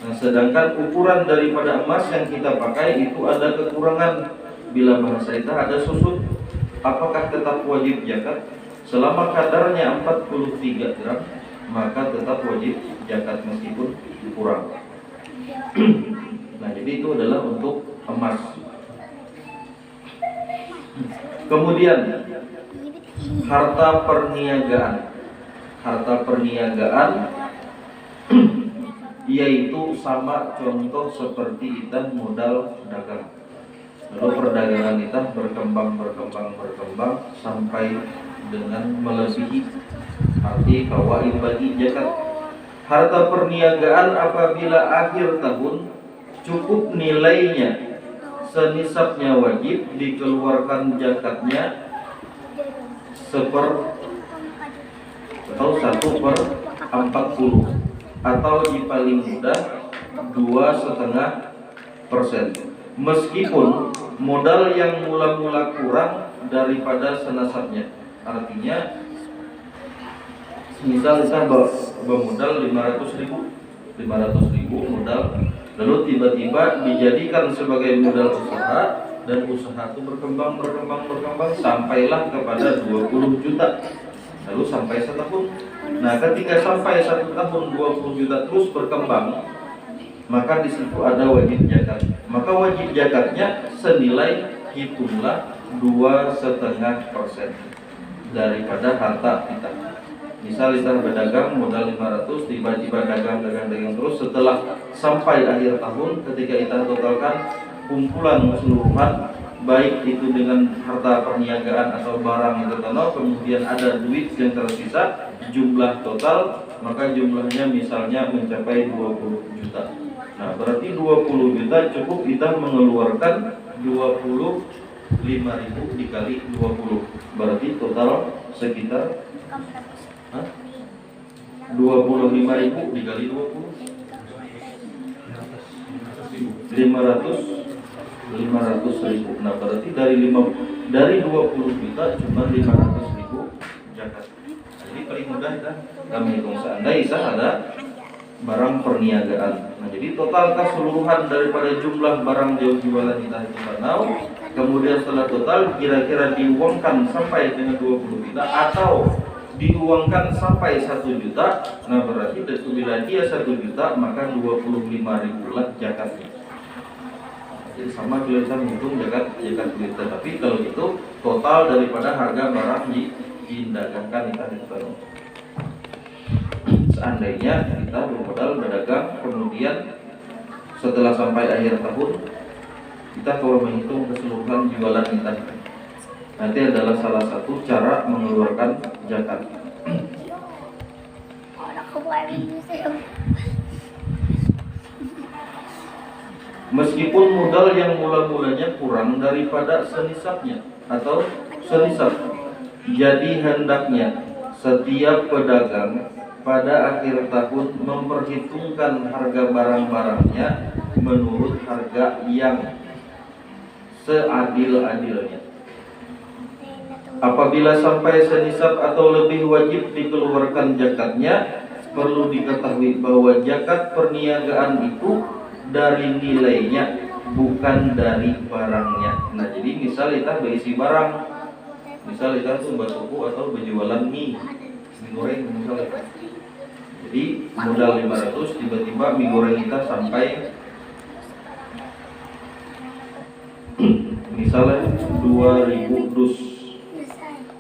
Nah, sedangkan ukuran daripada emas yang kita pakai itu ada kekurangan. Bila bahasa kita ada susut, apakah tetap wajib zakat? Selama kadarnya 43 gram, maka tetap wajib zakat meskipun kurang. Nah, jadi itu adalah untuk emas. Kemudian harta perniagaan. Harta perniagaan yaitu sama contoh seperti kita modal dagang. Lalu perdagangan kita berkembang sampai dengan melebihi arti kawaid bagi zakat. Harta perniagaan apabila akhir tahun cukup nilainya senisabnya wajib dikeluarkan zakatnya 1/40 atau di paling mudah 2,5%. Meskipun modal yang mula-mula kurang daripada senasabnya. Artinya misal kita bermodal 500.000 modal, lalu tiba-tiba dijadikan sebagai modal usaha dan usaha itu berkembang sampailah kepada 20 juta. Lalu sampai setahun. Nah, ketika sampai 1 tahun 20 juta terus berkembang, maka di situ ada wajib zakat. Maka wajib zakatnya senilai hitunglah 2,5% daripada harta kita. Misal kita berdagang modal 500, tiba-tiba dagang terus, setelah sampai akhir tahun ketika kita totalkan kumpulan keseluruhan, baik itu dengan harta perniagaan atau barang yang tertanam, kemudian ada duit yang tersisa, jumlah total, maka jumlahnya misalnya mencapai 20 juta. Nah, berarti 20 juta cukup kita mengeluarkan 25.000 dikali 20. Berarti total sekitar 25.000 dikali 20 500.000. Nah, berarti dari 20 juta cuma 500.000 zakat. Jadi paling mudah kami hitung seandainya ada barang perniagaan. Nah, jadi total keseluruhan daripada jumlah barang jualan kita itu Banau, kemudian setelah total kira-kira diuangkan sampai dengan 20 juta atau diuangkan sampai 1 juta. Nah, berarti bila dia 1 juta maka 25.000 lah zakatnya. Jadi sama bila kita menghitung zakat kita, tapi kalau itu total daripada harga barang didagangkan kita itu. Seandainya kita bermodal berdagang, kemudian setelah sampai akhir tahun kita kalau menghitung keseluruhan jualan kita, nanti adalah salah satu cara mengeluarkan zakat. Meskipun modal yang mula-mulanya kurang daripada senisabnya atau senisab, jadi hendaknya setiap pedagang pada akhir tahun memperhitungkan harga barang-barangnya menurut harga yang seadil-adilnya. Apabila sampai senisab atau lebih wajib dikeluarkan zakatnya. Perlu diketahui bahwa zakat perniagaan itu dari nilainya, bukan dari barangnya. Nah, jadi misal kita berisi barang, misal kita tuh bertuku atau berjualan mie goreng misalnya. Jadi modal 500, tiba-tiba mie goreng kita sampai misalnya 2.000 dus.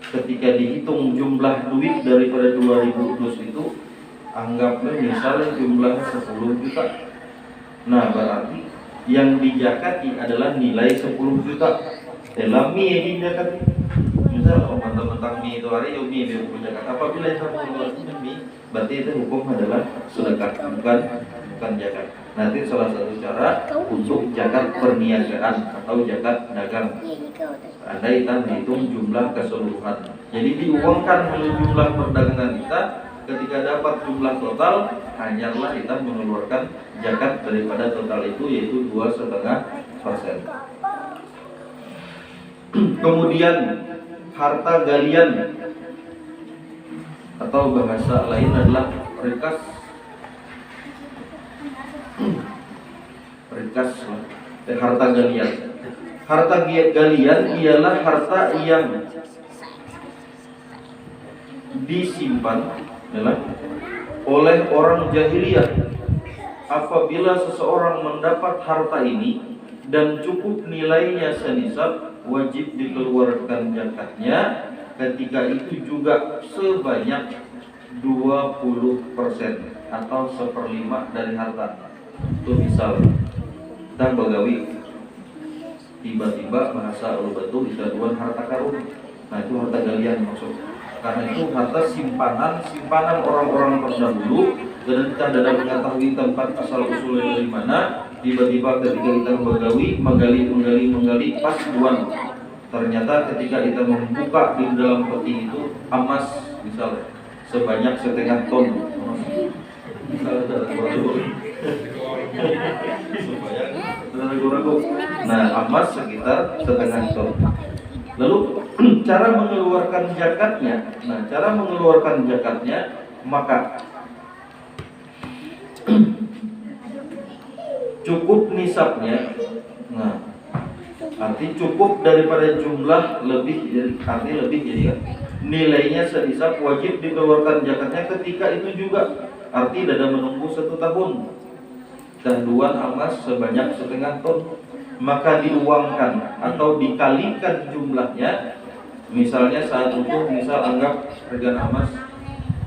Ketika dihitung jumlah duit daripada 2.000 dus itu, anggapnya misalnya jumlahnya 10 juta. Nah, berarti yang dijakati adalah nilai 10 juta. Dalam mie yang dijakati, misal mentang-mentang mie itu hari itu mie dia berjakat. Apabila yang mengeluarkan mie, berarti itu hukum adalah sedekah, bukan zakat. Nanti salah satu cara untuk zakat perniagaan atau zakat dagang. Andai kita menghitung jumlah keseluruhan, jadi diuangkan oleh jumlah perdagangan kita. Ketika dapat jumlah total, hanyalah kita mengeluarkan zakat daripada total itu, yaitu 2,5%. Kemudian harta galian atau bahasa lain adalah rikas. rikas, harta galian. Harta galian ialah harta yang disimpan oleh orang jahiliyah. Apabila seseorang mendapat harta ini dan cukup nilainya senisab, wajib dikeluarkan zakatnya. Ketika itu juga sebanyak 20% atau 1/5 dari harta. Itu misal kita begawi, tiba-tiba bahasa batu isaduan harta karun. Nah itu harta galian maksud. Karena itu harta simpanan orang-orang terdahulu, dan kita tidak mengetahui tempat asal usulnya dari mana. Tiba-tiba ketika kita menggali pas duan, ternyata ketika kita membuka di dalam peti itu emas misalnya sebanyak 1/2 ton. Nah, emas sekitar 1/2 ton. Lalu cara mengeluarkan zakatnya, maka cukup nisabnya. Nah, arti cukup daripada jumlah lebih, arti lebih jadi kan nilainya senisab, wajib dikeluarkan zakatnya ketika itu juga. Arti tidak menunggu 1 tahun. Dahduan emas sebanyak 1/2 ton, maka diuangkan atau dikalikan jumlahnya. Misalnya saat utuh, misal anggap harga emas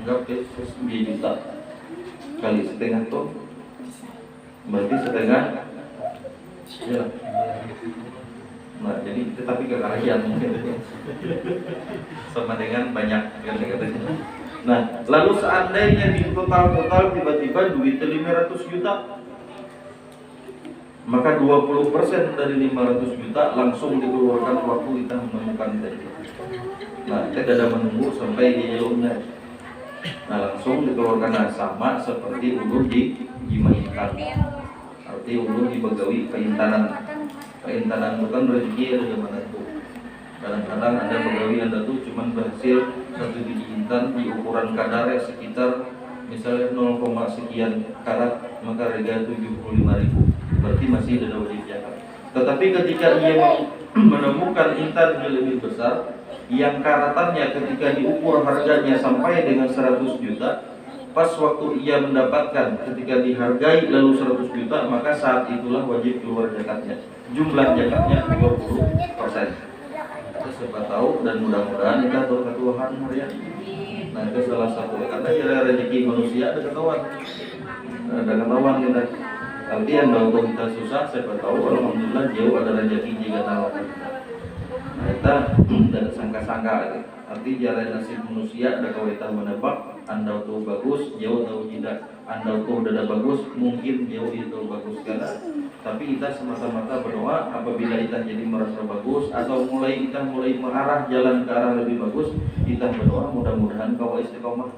anggap 10 juta kali 1/2 ton, berarti 1/2 ya. Nah, jadi tetapi kekayaan mungkin sama dengan banyak kata-katanya. Nah, lalu seandainya di total tiba-tiba duitnya 500 juta, maka 20% dari 500 juta langsung dikeluarkan waktu kita menemukan tadi. Nah, kita tidak menunggu sampai di jalurnya. Nah, langsung dikeluarkan sama seperti ulur dimainkan. Arti ulur dibegawi keintanan. Keintanan bukan rezeki ada di mana itu. Kadang-kadang ada pegawai Anda tuh cuma berhasil 1 biji intan di ukuran kadarnya sekitar misalnya 0, sekian karat, maka harga 75.000. Berarti masih ada wajib zakat. Tetapi ketika ia menemukan intan yang lebih besar, yang karatannya ketika diukur harganya sampai dengan 100 juta, pas waktu ia mendapatkan ketika dihargai lalu 100 juta, maka saat itulah wajib keluar zakatnya. Jumlah zakatnya 20%. Siapa tahu, dan mudah-mudahan kita tahu ketuhan ya. Nah itu salah satu, karena cara rezeki manusia ada ketahuan kita. Tapi yang tahu kita susah, siapa tahu alhamdulillah jauh ada rezeki jika tahu. Nah kita tidak sangka-sangka. Arti jalan nasib manusia ada kawaitan menebak. Anda tuh bagus, jauh tahu tidak. Anda tuh udah bagus, mungkin jauh itu bagus karena. Tapi kita semata-mata berdoa apabila kita jadi merasa bagus atau kita mulai mengarah jalan ke arah lebih bagus, kita berdoa mudah-mudahan kau istiqomah.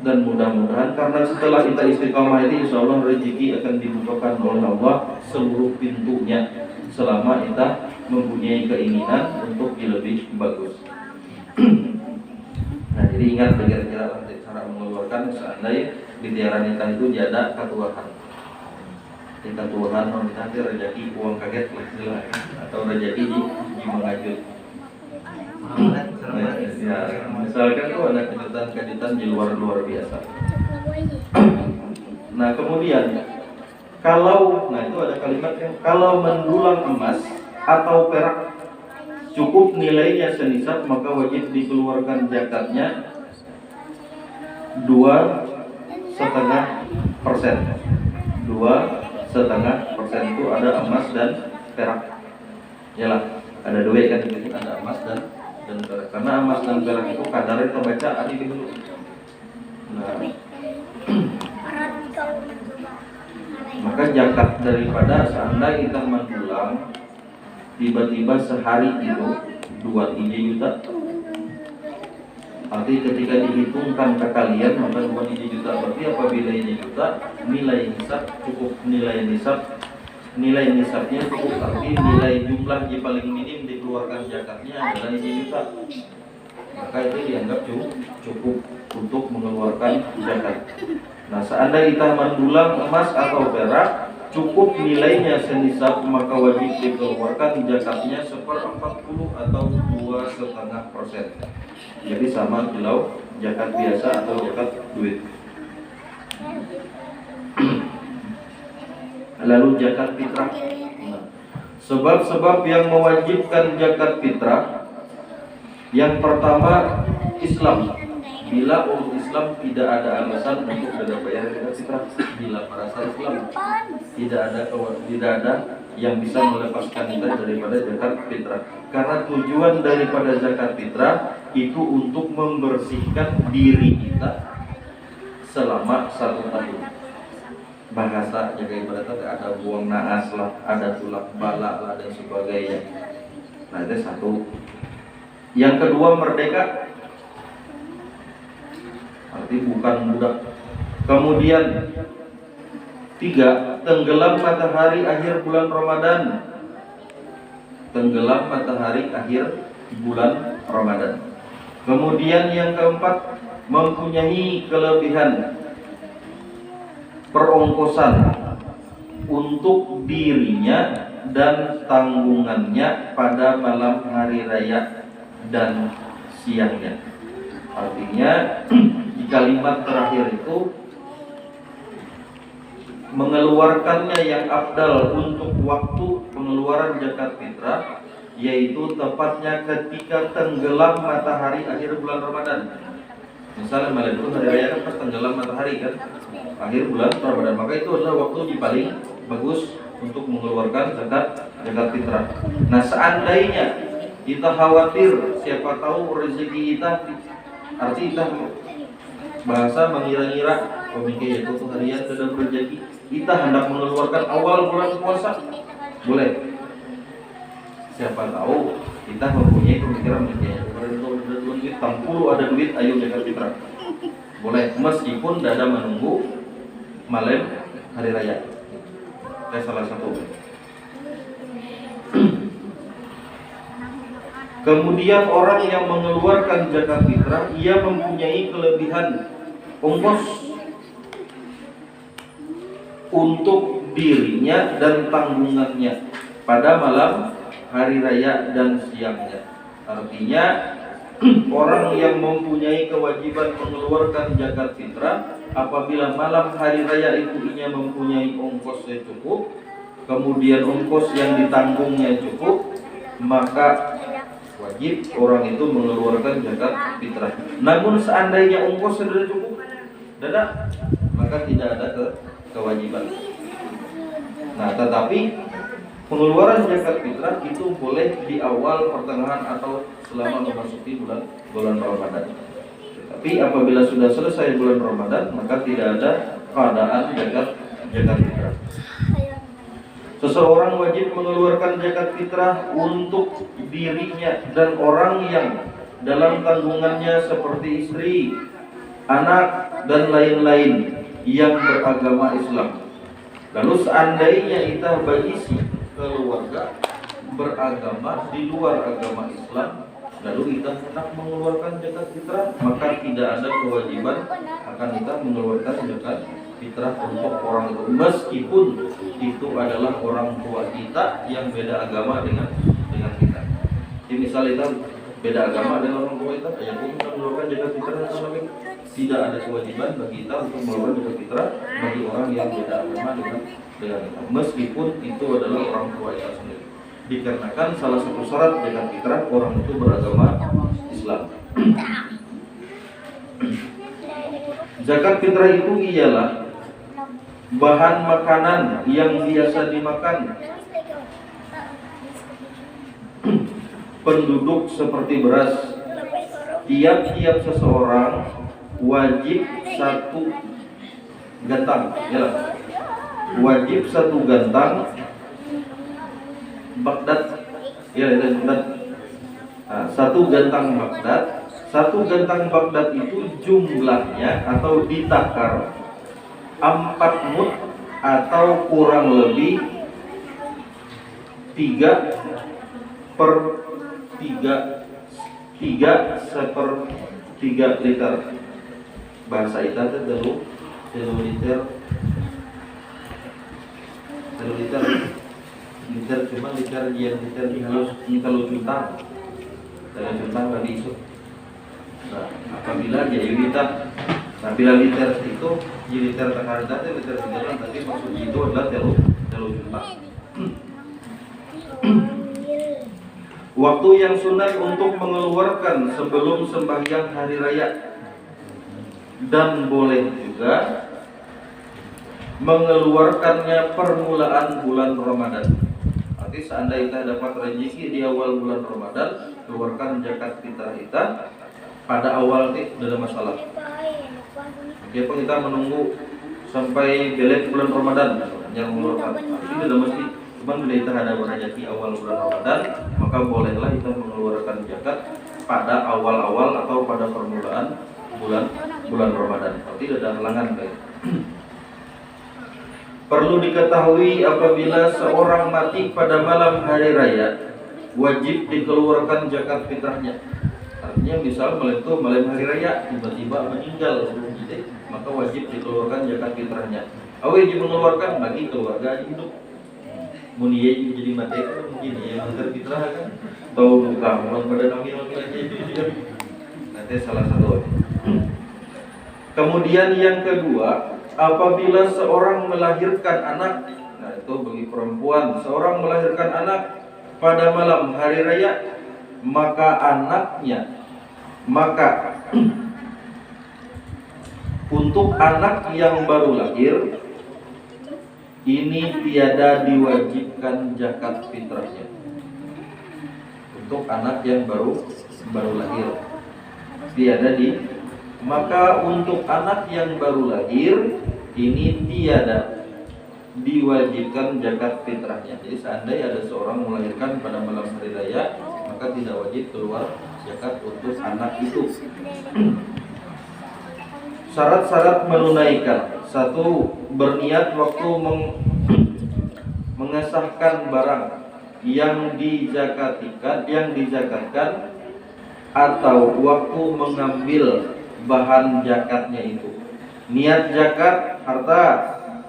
Dan mudah-mudahan karena setelah kita istiqomah ini insya Allah rezeki akan dibukakan oleh Allah seluruh pintunya selama kita mempunyai keinginan untuk lebih bagus. Nah jadi ingat bagaimana cara mengeluarkan seandainya di tiara nikah itu jada ketuaan. Kita Tuhan nanti rezeki uang kaget lah atau rezeki di mengajut. Ya, misalkan tuh ada kejutan di luar biasa. Nah kemudian nah itu ada kalimatnya, kalau mendulang emas atau perak cukup nilainya senisab, maka wajib dikeluarkan zakatnya 2,5%. 2,5% itu ada emas dan perak. Yalah, ada dua kan di sini, ada emas dan perak. Karena emas dan perak itu kadarnya terbaca ada dulu. Nah, maka zakat daripada seandainya kita mendulang tiba-tiba sehari itu 2 juta. Arti ketika dihitungkan ke kalian maka 2 juta. Berarti apabila ini juta, nilai nisabnya cukup. Arti nilai jumlah yang paling minim dikeluarkan zakatnya adalah 1 juta. Maka itu dianggap cukup untuk mengeluarkan zakat. Nah seandainya kita mendulang emas atau perak cukup nilainya senisab, maka wajib dikeluarkan zakatnya 1/40 atau 2,5%. Jadi sama kilau zakat biasa atau zakat duit. Lalu zakat fitrah. Sebab-sebab yang mewajibkan zakat fitrah, yang pertama Islam. Bila umat Islam tidak ada alasan untuk tidak bayar zakat fitrah, bila merasa Islam tidak ada yang bisa melepaskan kita daripada zakat fitrah. Karena tujuan daripada zakat fitrah itu untuk membersihkan diri kita selama 1 tahun. Bahasa jaga ibarat ada buang naas lah, ada tulak bala lah dan sebagainya. Nah itu satu. Yang kedua merdeka, arti bukan budak. Kemudian 3, tenggelam matahari akhir bulan Ramadan. Tenggelam matahari akhir bulan Ramadan. Kemudian yang keempat, mempunyai kelebihan perongkosan untuk dirinya dan tanggungannya pada malam hari raya dan siangnya. Artinya di kalimat terakhir itu mengeluarkannya yang afdal untuk waktu pengeluaran zakat fitrah, yaitu tepatnya ketika tenggelam matahari akhir bulan Ramadan. Misalnya malam itu hari raya kan pas tenggelam matahari kan akhir bulan Ramadan, maka itu adalah waktu yang paling bagus untuk mengeluarkan zakat fitrah. Nah seandainya kita khawatir siapa tahu rezeki kita, arti kita bahasa mengira-ngira pemikir itu harian sudah berjaki, kita hendak mengeluarkan awal bulan puasa, boleh. Siapa tahu kita mempunyai pemikiran duit, tampulu ada duit, ayo zakat fitrah, boleh, meskipun tidak ada menunggu malam hari raya. Itu salah satu. Kemudian orang yang mengeluarkan zakat fitrah, ia mempunyai kelebihan ongkos untuk dirinya dan tanggungannya pada malam hari raya dan siangnya. Artinya orang yang mempunyai kewajiban mengeluarkan zakat fitrah, apabila malam hari raya itu ia mempunyai ongkosnya cukup, kemudian ongkos yang ditanggungnya cukup, maka wajib orang itu mengeluarkan zakat fitrah. Namun seandainya ongkos sudah cukup, maka tidak ada kewajiban. Nah, tetapi pengeluaran zakat fitrah itu boleh di awal, pertengahan atau selama memasuki bulan Ramadan. Tapi apabila sudah selesai bulan Ramadan, maka tidak ada keadaan zakat fitrah. Seseorang wajib mengeluarkan zakat fitrah untuk dirinya dan orang yang dalam tanggungannya seperti istri, anak, dan lain-lain yang beragama Islam. Lalu seandainya kita berisi keluarga beragama di luar agama Islam, lalu kita hendak mengeluarkan zakat fitrah, maka tidak ada kewajiban akan kita mengeluarkan zakat fitrah untuk orang itu, meskipun itu adalah orang tua kita yang beda agama dengan kita. Jadi misalnya kita beda agama dengan orang tua kita, yang pun kita mengeluarkan zakat fitrah, tidak ada kewajiban bagi kita untuk mengeluarkan zakat fitrah bagi orang yang beda agama dengan kita, meskipun itu adalah orang tua kita sendiri. Dikarenakan salah satu syarat zakat fitrah orang itu beragama Islam. Zakat fitrah itu ialah bahan makanan yang biasa dimakan penduduk seperti beras. Tiap-tiap seseorang wajib 1 gantang, wajib 1 gantang Baghdad, Baghdad. Nah, 1 gantang Baghdad. 1 gantang Baghdad itu jumlahnya atau ditakar 4 mud atau kurang lebih 3 seper 3 liter. Bahasa kita itu 3 liter liter cuma liter dia liter ini kalau juta bagi isu. Nah, apabila jadi kita bila liter itu jadi liter terkait tadi liter literan tapi maksud itu adalah telu juta. Waktu yang sunat untuk mengeluarkan sebelum sembahyang hari raya, dan boleh juga mengeluarkannya permulaan bulan Ramadan. Nanti seandainya kita dapat rezeki di awal bulan Ramadan, keluarkan zakat fitrah kita pada awal tidak ada masalah. Oke, kita menunggu sampai belek bulan Ramadan yang mengeluarkan. Itu tidak mesti. Cuma bila kita ada rezeki awal bulan Ramadan, maka bolehlah kita mengeluarkan zakat pada awal-awal atau pada permulaan bulan Ramadan. Tidak ada halangan baik. Perlu diketahui apabila seorang mati pada malam hari raya, wajib dikeluarkan zakat fitrahnya. Artinya misal malam hari raya tiba-tiba meninggal sebelum mati, maka wajib dikeluarkan zakat fitrahnya. Wajib mengeluarkan bagi keluarga hidup. Munia jadi mati mungkin ya zakat fitrah kan. Tahu bukan pada nominal lagi. Nanti salah satu. Kemudian yang kedua, apabila seorang melahirkan anak, nah itu bagi perempuan, seorang melahirkan anak pada malam hari raya, maka untuk anak yang baru lahir ini tiada diwajibkan zakat fitrahnya. Untuk anak yang baru lahir tiada maka untuk anak yang baru lahir ini tiada diwajibkan zakat fitrahnya. Jadi seandainya ada seorang melahirkan pada malam hari raya, maka tidak wajib keluar zakat untuk anak itu. Syarat-syarat menunaikan: 1. Berniat waktu mengesahkan barang yang dizakatkan atau waktu mengambil bahan zakatnya itu. Niat zakat harta,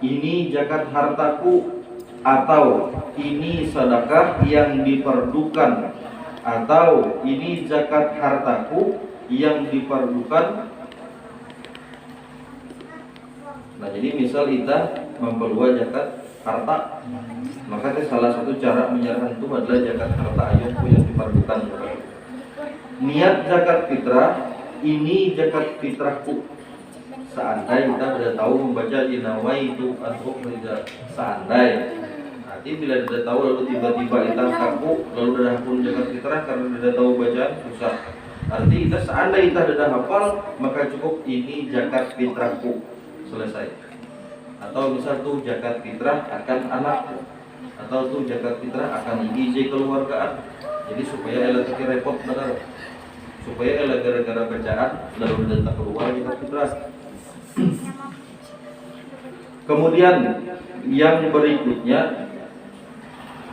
ini zakat hartaku, atau ini sedekah yang diperdukan, atau ini zakat hartaku yang diperdukan. Nah, jadi misal kita memperluas zakat harta, maka salah satu cara menyerahkan itu adalah zakat harta ayatku yang diperdukan. Niat zakat fitrah, ini zakat fitrahku. Seandainya kita sudah tahu membaca inawai itu untuk beriza seandainya. Nanti bila tidak tahu lalu tiba-tiba kita kaku lalu sudah pun zakat fitrah karena tidak tahu bacaan susah. Arti kita seandainya kita sudah hafal maka cukup ini zakat fitrahku, selesai. Atau misal tuh zakat fitrah akan anakku, atau tuh zakat fitrah akan izin keluargaan. Jadi supaya elah repot benar. Supaya elah gara-gara bacaan lalu tidak keluar zakat fitrah. Kemudian yang berikutnya,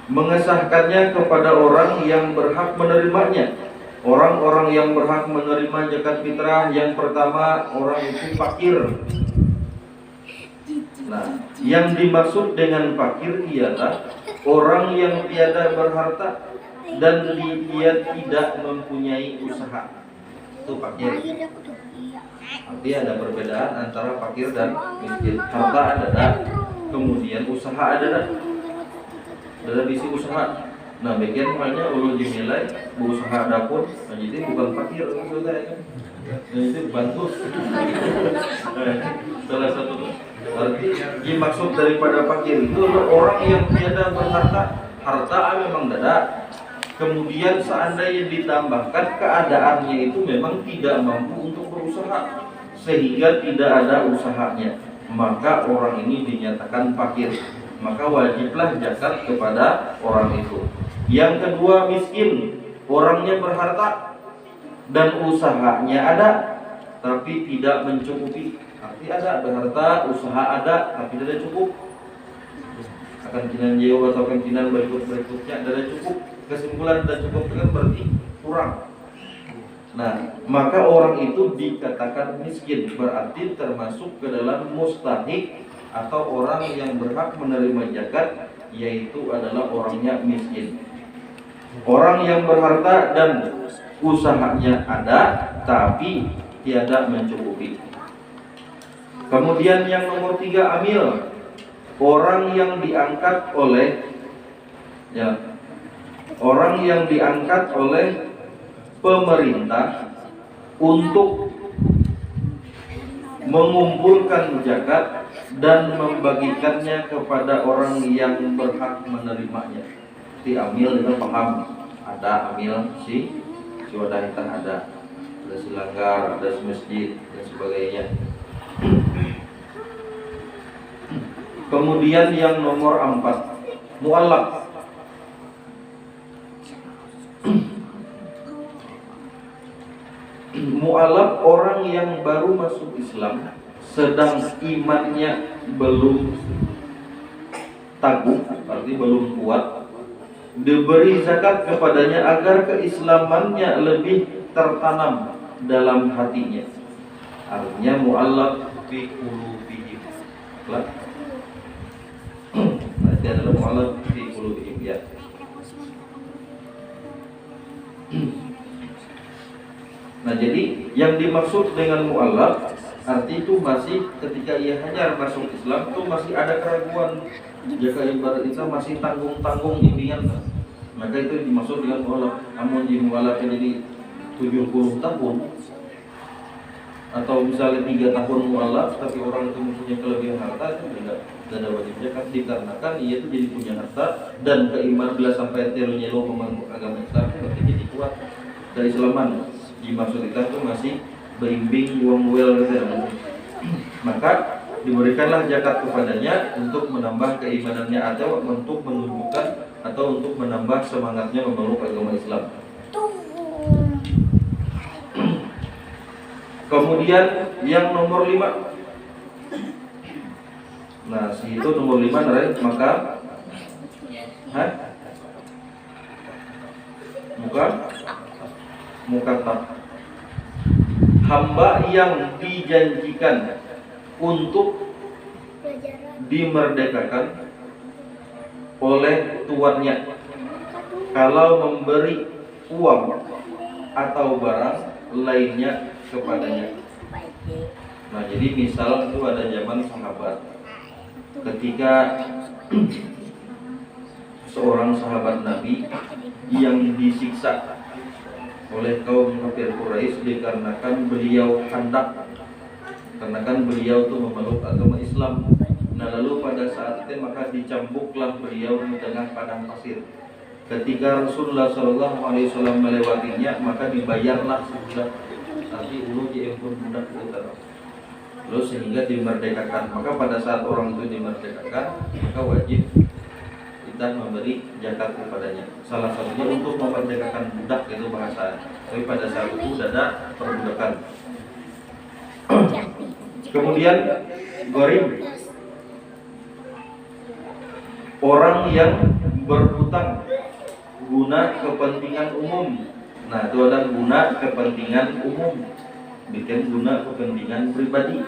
mengesahkannya kepada orang yang berhak menerimanya. Orang-orang yang berhak menerima zakat fitrah yang pertama, orang itu fakir. Nah, yang dimaksud dengan fakir ialah orang yang tiada berharta dan dia tidak mempunyai usaha. Itu fakir. Artinya ada perbedaan antara fakir dan miskin. Harta ada, kemudian usaha ada bisi usaha. Nah, bagian makanya ulul dinilai berusaha dapur, nah jadi bukan fakir maksudnya kan. Nah, itu bantu. Salah satu arti dimaksud daripada fakir itu orang yang tiada berharta. Harta memang ada. Kemudian seandainya ditambahkan keadaannya itu memang tidak mampu untuk berusaha sehingga tidak ada usahanya, maka orang ini dinyatakan fakir. Maka wajiblah zakat kepada orang itu. Yang kedua, miskin. Orangnya berharta dan usahanya ada tapi tidak mencukupi. Arti ada berharta, usaha ada tapi tidak cukup. Akan kinan jauh atau akan kinan berikutnya tidak cukup. Kesimpulan tidak cukup dengan berarti kurang. Nah, maka orang itu dikatakan miskin, berarti termasuk ke dalam mustahik atau orang yang berhak menerima zakat yaitu adalah orangnya miskin. Orang yang berharta dan usahanya ada tapi tiada mencukupi. Kemudian yang nomor 3 amil, orang yang diangkat oleh pemerintah untuk mengumpulkan zakat dan membagikannya kepada orang yang berhak menerimanya. Di amil kita paham, ada amil si wadahitah ada silanggar, ada masjid dan sebagainya. Kemudian yang nomor 4, mu'allaf. Mu'alaf orang yang baru masuk Islam, sedang imannya belum taguh, arti belum kuat, diberi zakat kepadanya agar keislamannya lebih tertanam dalam hatinya. Artinya mu'alaf fi qulubihim. Berarti adalah mu'alaf fi qulubihim ya. Nah, jadi yang dimaksud dengan mu'allaf arti itu masih ketika ia hanya masuk Islam itu masih ada keraguan. Jika ibarat itu masih tanggung-tanggung impian, maka itu dimaksud dengan mu'allaf. Namun di mu'allaf jadi 70 tahun atau misalnya 3 tahun mu'allaf tapi orang itu mempunyai kelebihan harta, itu tidak ada wajib zakat dikarenakan ia itu jadi punya harta dan keimanan bila sampai terunya lo pemeluk agama Islam itu berarti jadi kuat dari Islaman. Dimaksud kita itu masih berimbing uang well maka diberikanlah zakat kepadanya untuk menambah keimanannya atau untuk menunjukkan atau untuk menambah semangatnya memeluk agama Islam. Kemudian yang nomor 5, nah itu nomor 5 maka mukatab, hamba yang dijanjikan untuk dimerdekakan oleh tuannya kalau memberi uang atau barang lainnya kepadanya. Nah, jadi misal itu ada zaman sahabat ketika seorang sahabat Nabi yang disiksa oleh kaum kafir Quraisy dikarenakan beliau hendak, dikarenakan beliau itu memeluk agama Islam. Nah, lalu pada saat itu maka dicambuklah beliau di tengah padang pasir. Ketika Rasulullah SAW melewatinya, maka dibayarlah sebudak, nanti ulu diempun budak utara. Lalu sehingga dimerdekakan. Maka pada saat orang itu dimerdekakan, maka wajib kita memberi zakat kepadanya. Salah satunya untuk memerdekakan budak, itu bahasa. Tapi pada saat itu sudah ada perbudakan. Kemudian gharim, orang yang berhutang guna kepentingan umum. Nah, itu ada guna kepentingan umum, bukan guna kepentingan pribadi.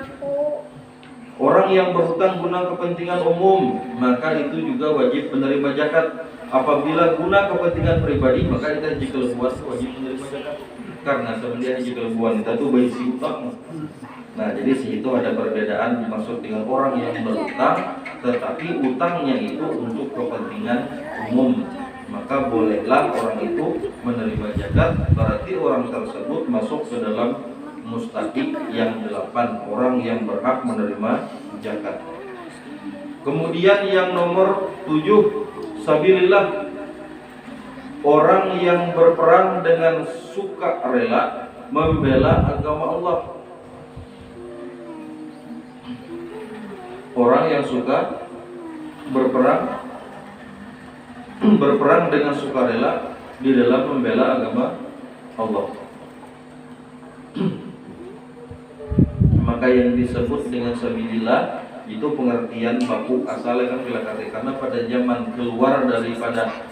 Orang yang berhutang guna kepentingan umum, maka itu juga wajib menerima zakat. Apabila guna kepentingan pribadi, maka kita jika buat wajib menerima zakat. Karena sebenarnya jika buat kita tuh berisi utang. Nah, jadi situ ada perbedaan dimaksud dengan orang yang berhutang, tetapi utangnya itu untuk kepentingan umum. Maka bolehlah orang itu menerima zakat. Berarti orang tersebut masuk ke dalam mustahik yang 8 orang yang berhak menerima zakat. Kemudian yang nomor 7, sabilillah, orang yang berperang dengan sukarela membela agama Allah. Orang yang suka berperang dengan sukarela di dalam membela agama Allah. Maka yang disebut dengan sabilillah itu pengertian baku asalnya kan bila kata, karena pada zaman keluar daripada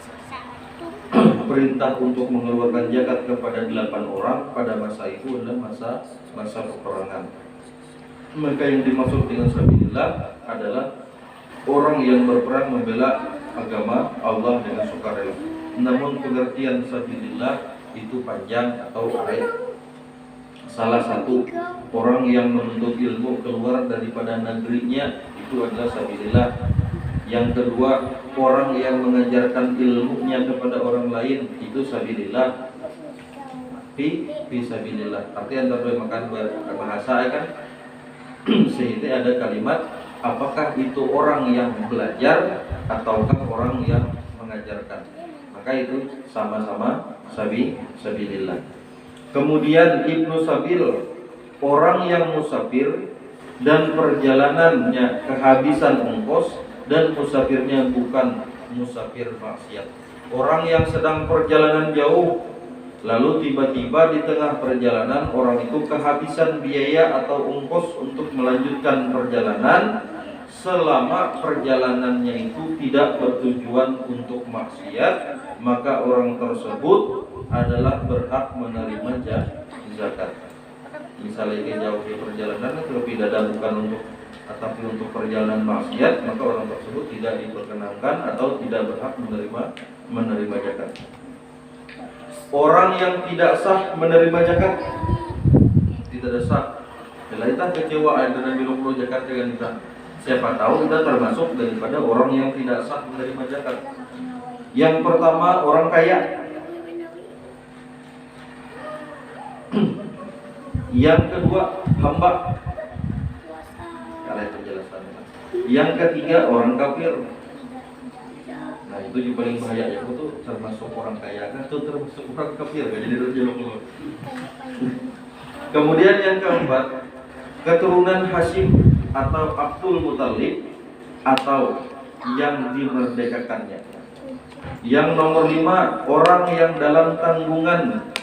perintah untuk mengeluarkan zakat kepada 8 orang pada masa itu adalah masa peperangan. Maka yang dimaksud dengan sabilillah adalah orang yang berperang membela agama Allah dengan sukarela. Namun pengertian sabilillah itu panjang atau arif. Salah satu orang yang menuntut ilmu keluar daripada negerinya itu adalah sabilillah. Yang kedua, orang yang mengajarkan ilmunya kepada orang lain itu sabilillah. Fi sabilillah. Artinya terjemahkan bahasa kan sehingga ada kalimat apakah itu orang yang belajar ataukah orang yang mengajarkan. Maka itu sama-sama sabilillah. Kemudian Ibnu Sabil, orang yang musafir dan perjalanannya kehabisan ongkos dan musafirnya bukan musafir maksiat. Orang yang sedang perjalanan jauh, lalu tiba-tiba di tengah perjalanan orang itu kehabisan biaya atau ongkos untuk melanjutkan perjalanan, selama perjalanannya itu tidak bertujuan untuk maksiat, maka orang tersebut adalah berhak menerima zakat. Misalnya dia jauh di perjalanan tapi tidak bukan untuk tapi untuk perjalanan maksiat, maka orang tersebut tidak diperkenankan atau tidak berhak menerima zakat. Orang yang tidak sah menerima zakat, tidak sah. Bila kita kecewa dengan bilang zakat dengan kita, siapa tahu kita termasuk daripada orang yang tidak sah menerima zakat. Yang pertama orang kaya. Yang kedua hamba. Kalian penjelasannya. Yang ketiga orang kafir. Nah itu yang paling bahaya ya, itu termasuk orang kaya kan, itu termasuk orang kafir kan, jadi terjelok. Kemudian yang keempat keturunan Hashim atau Abdul Muthalib atau yang dimerdekakannya. Yang nomor 5 orang yang dalam tanggungan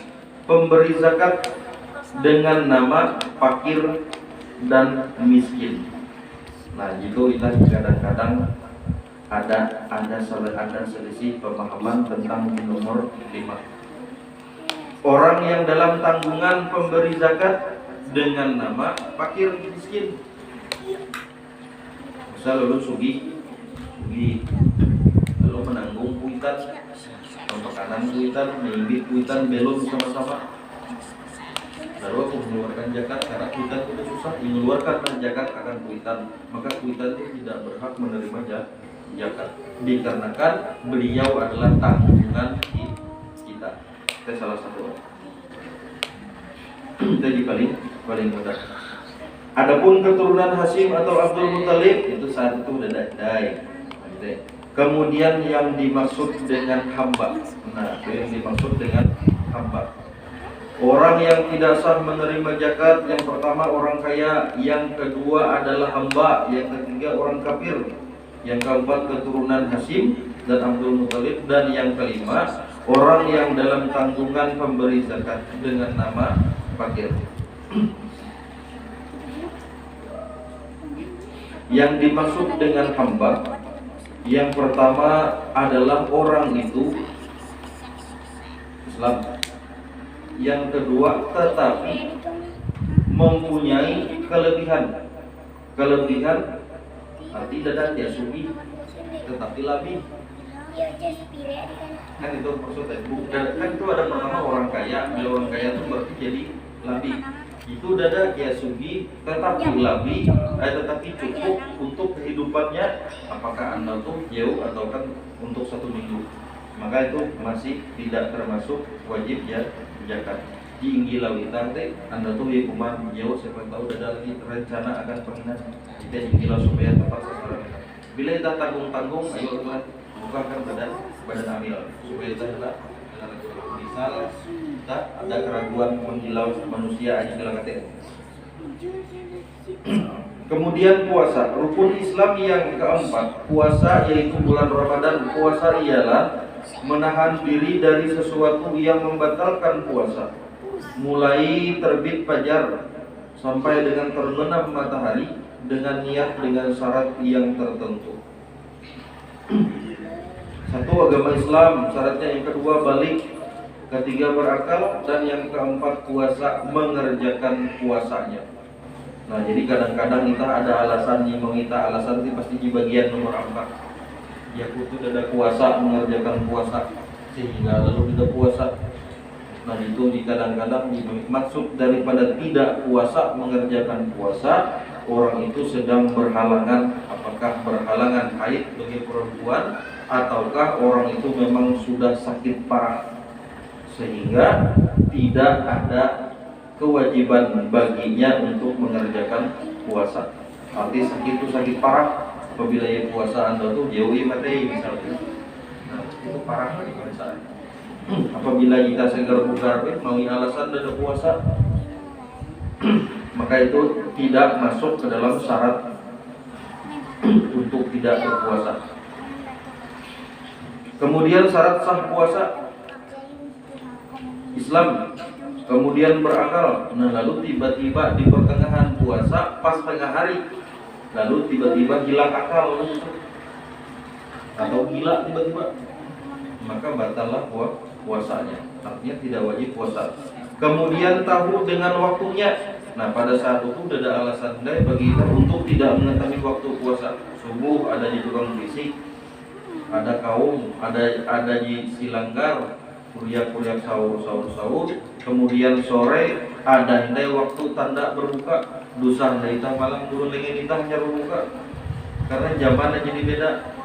pemberi zakat dengan nama fakir dan miskin. Nah, itu kadang-kadang ada selisih pemahaman tentang nomor 5. Orang yang dalam tanggungan pemberi zakat dengan nama fakir miskin. Misal lalu sugi lalu menanggung kuitan, pemakanan kuitan, mengimbit kuitan belum sama-sama. Lalu aku mengeluarkan zakat karena kuitan itu susah, mengeluarkan zakat akan kuitan, maka kuitan itu tidak berhak menerima zakat dikarenakan beliau adalah tanggungan kita. Itu salah satu. Itu paling mudah. Adapun keturunan Hashim atau Abdul Muthalib itu saat itu udah dai. Kemudian yang dimaksud dengan hamba. Nah, itu yang dimaksud dengan hamba. Orang yang tidak sah menerima zakat, yang pertama orang kaya, yang kedua adalah hamba, yang ketiga orang kafir, yang keempat keturunan Hashim dan Abdul Muthalib, dan yang kelima orang yang dalam tanggungan pemberi zakat dengan nama fakir. Yang dimaksud dengan hamba, yang pertama adalah orang itu Islam. Yang kedua tetapi mempunyai kelebihan arti dadah dia sugi tetapi lebih kan itu maksudnya. Kan itu ada pertama orang kaya, bila orang kaya itu berarti jadi lebih. Itu dada dia sugi tetapi lebih, tetapi cukup untuk kehidupannya. Apakah anda tuh jauh atau kan untuk 1 minggu, maka itu masih tidak termasuk wajib zakat. Di Inggil Lawita teh anda tuh ya kuman jauh, siapa tahu ada lagi rencana akan penginan kita Inggil supaya tepat sasaran. Bila kita tanggung ayo lah bukakan badan amil supaya kita misal kita ada keraguan menghilau manusia aja bilang katanya. Kemudian puasa, rukun Islam yang keempat, puasa yaitu bulan Ramadan. Puasa ialah menahan diri dari sesuatu yang membatalkan puasa, mulai terbit fajar sampai dengan terbenam matahari dengan niat dengan syarat yang tertentu. Satu, agama Islam, syaratnya yang kedua balik, ketiga berakal, dan yang keempat puasa, mengerjakan puasanya. Nah, jadi kadang-kadang kita ada alasan nih, mau kita alasan itu pasti di bagian nomor 4. Ya itu ada puasa, mengerjakan puasa sehingga lalu kita puasa. Nah itu kadang-kadang maksud daripada tidak puasa mengerjakan puasa, orang itu sedang berhalangan, apakah berhalangan haid bagi perempuan ataukah orang itu memang sudah sakit parah sehingga tidak ada kewajiban baginya untuk mengerjakan puasa. Arti sakit itu sakit parah, apabila ya puasa Anda tuh jauhi materi misalnya. Nah itu parah di saat. Apabila kita segar bugar mau alasan ada puasa, maka itu tidak masuk ke dalam syarat untuk tidak berpuasa. Kemudian syarat sah puasa Islam, kemudian berakal. Nah lalu tiba-tiba di pertengahan puasa pas tengah hari, lalu tiba-tiba hilang akal atau gila tiba-tiba, maka batallah puasanya, artinya tidak wajib puasa. Kemudian tahu dengan waktunya. Nah pada saat itu tidak ada alasan bagi kita untuk tidak mengetahui waktu puasa. Subuh ada di tukang fisik, ada kaum, ada di silanggar, kuliah sahur. Kemudian sore ada hindai waktu tanda berbuka, dosa hindai malam turun lagi kita hanya berbuka, karena zamannya jadi beda.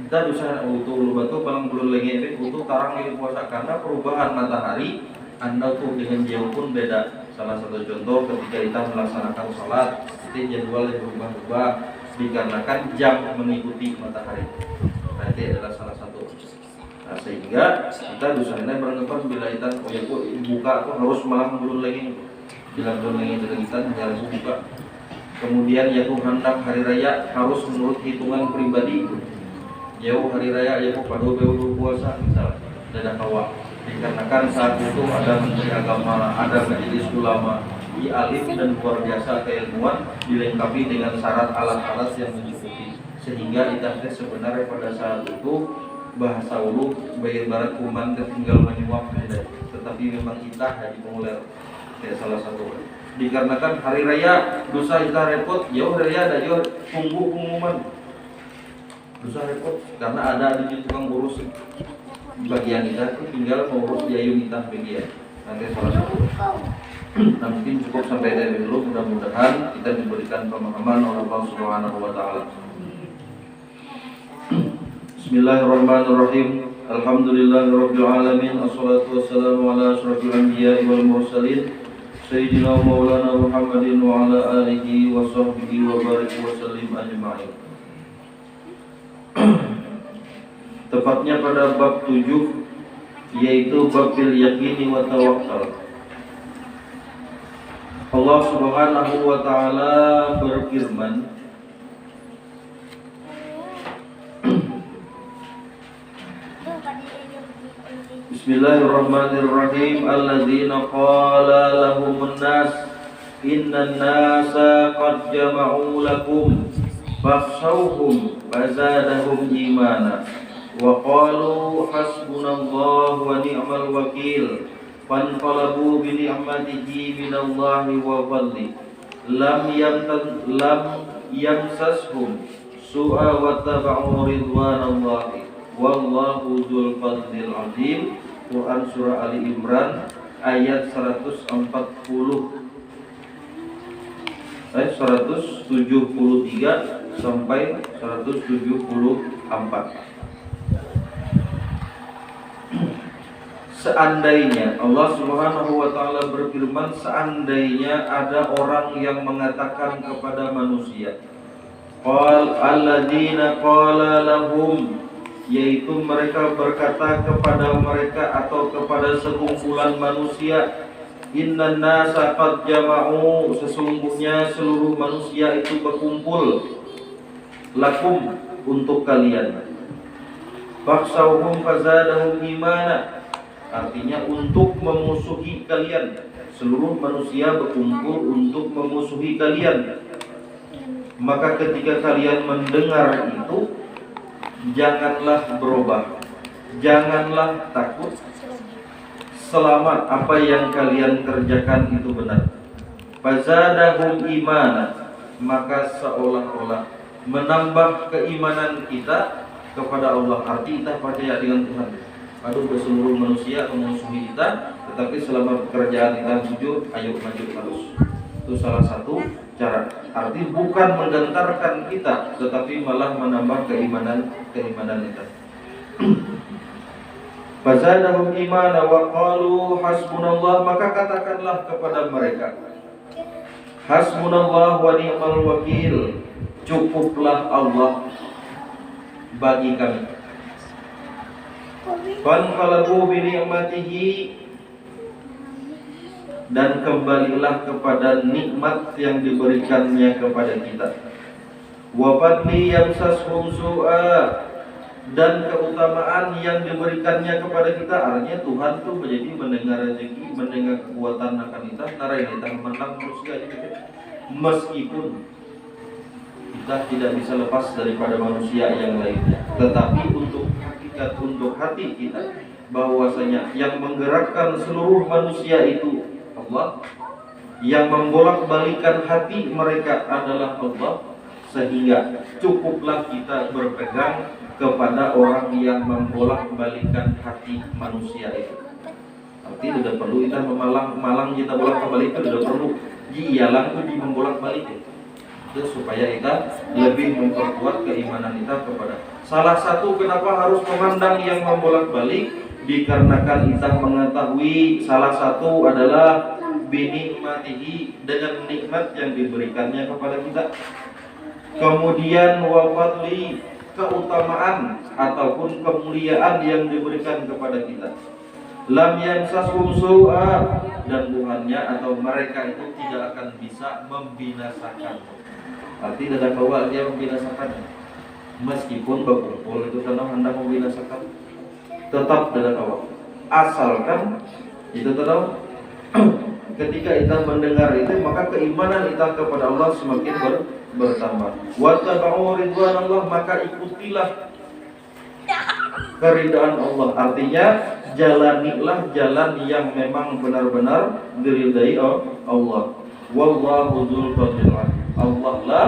Kita dosa untuk batu paling belum lagi untuk tarang ini puasa karena perubahan matahari Anda tuh dengan jauh pun beda. Salah satu contoh ketika kita melaksanakan sholat, itu jadwalnya berubah-ubah dikarenakan jam mengikuti matahari. Nah itu adalah salah satu. Nah sehingga kita dosanya beranggapan bila kita buka tuh harus malam belum lagi, bila belum lagi kita harus buka. Kemudian ya tuh hendak hari raya harus menurut hitungan pribadi. Jauh hari raya ya pada berpuasa misalnya ada kawah dikarenakan saat itu ada menteri agama, ada majelis ulama, alim dan luar biasa keilmuan dilengkapi dengan syarat alat-alat yang mencukupi sehingga kita sebenarnya pada saat itu bahasa ulu barat kuman tertinggal menyuap tetapi memang kita jadi penguler ya salah satu dikarenakan hari raya dosa kita repot jauh hari raya ada jauh pengumuman dosa repot karena ada di tukang urus bagian kita itu tinggal mengurus biaya kita bagian nanti salah satu. Nah mungkin cukup sampai dari dulu, mudah-mudahan kita diberikan pemahaman oleh Allah Subhanahu wa taala. Bismillahirrahmanirrahim. Alhamdulillahirabbil alamin. Assalatu wassalamu ala asyrafil anbiya'i wal mursalin sayyidina wa maulana Muhammadin wa ala alihi wa sahbihi wa barik wa sallim ajma'in. Tepatnya pada bab 7 yaitu bab bil yaqini wa tawakkal. Allah Subhanahu wa taala berfirman Bismillahirrahmanirrahim. Alladzina qala lahumun nas innan nasa qad jama'u lakum fakhshawhum fazadahum imana wa qalu hasbunallahu wa ni'mal wakil fanqalabu bi ni'matihi minallahi wa fadli lam yamsashum su'a wa taba'u ridwanallahi wallahu dzul fadlil azim. Quran surah Ali Imran ayat 173 sampai 174. Seandainya Allah Subhanahu wa taala berfirman, seandainya ada orang yang mengatakan kepada manusia, alladzina qala lahum, yaitu mereka berkata kepada mereka atau kepada sekumpulan manusia, innan nasa qad jama'u, sesungguhnya seluruh manusia itu berkumpul, lakum, untuk kalian, fakhshawhum fazadahum imana, artinya untuk memusuhi kalian. Seluruh manusia berkumpul untuk memusuhi kalian. Maka ketika kalian mendengar itu, janganlah berubah, janganlah takut, selama apa yang kalian kerjakan itu benar. Fazadahum imana, maka seolah-olah menambah keimanan kita kepada Allah. Arti kita percaya dengan Tuhan. Aduh, seluruh manusia memusuhi kita, tetapi selama pekerjaan kita jujur, ayo maju terus. Itu salah satu cara. Arti bukan menggentarkan kita, tetapi malah menambah keimanan kita. Fazadahum imana wa qalu hasbunallah, maka katakanlah kepada mereka, hasbunallah wa ni'mal wakil, cukuplah Allah bagi kami. Fanqalabu bi ni'matihi, dan kembalilah kepada nikmat yang diberikannya kepada kita. Wa fadli yamsashum su'a, dan keutamaan yang diberikannya kepada kita. Artinya Tuhan tuh menjadi mendengar rezeki, mendengar kekuatan akan kita, narai kita menang manusia gitu. Meskipun kita tidak bisa lepas daripada manusia yang lainnya, tetapi untuk hakikat, untuk hati kita, bahwasanya yang menggerakkan seluruh manusia itu Allah, yang membolak-balikan hati mereka adalah Allah, sehingga cukuplah kita berpegang kepada orang yang membolak-balikan hati manusia itu. Artinya tidak perlu kita malang kita bolak-balik, itu tidak perlu diialang itu di membolak-balik itu, supaya kita lebih memperkuat keimanan kita kepada. Salah satu kenapa harus memandang yang membolak-balik, dikarenakan kita mengetahui salah satu adalah binikmatihi, dengan nikmat yang diberikannya kepada kita. Kemudian wafadli, keutamaan ataupun kemuliaan yang diberikan kepada kita. Lam yamsashum su'a, dan Tuhannya atau mereka itu tidak akan bisa membinasakan. Artinya tidak kawal dia membinasakan. Meskipun berkumpul itu karena hendak membinasakan, tetap tidak kawal. Asalkan itu tetap ketika kita mendengar itu, maka keimanan kita kepada Allah semakin bertambah. Wa tabu'u ridwanallah, maka ikutilah keridaan Allah. Artinya jalanilah jalan yang memang benar-benar diridai Allah. Wallahu dzul fadlil azim. Allah lah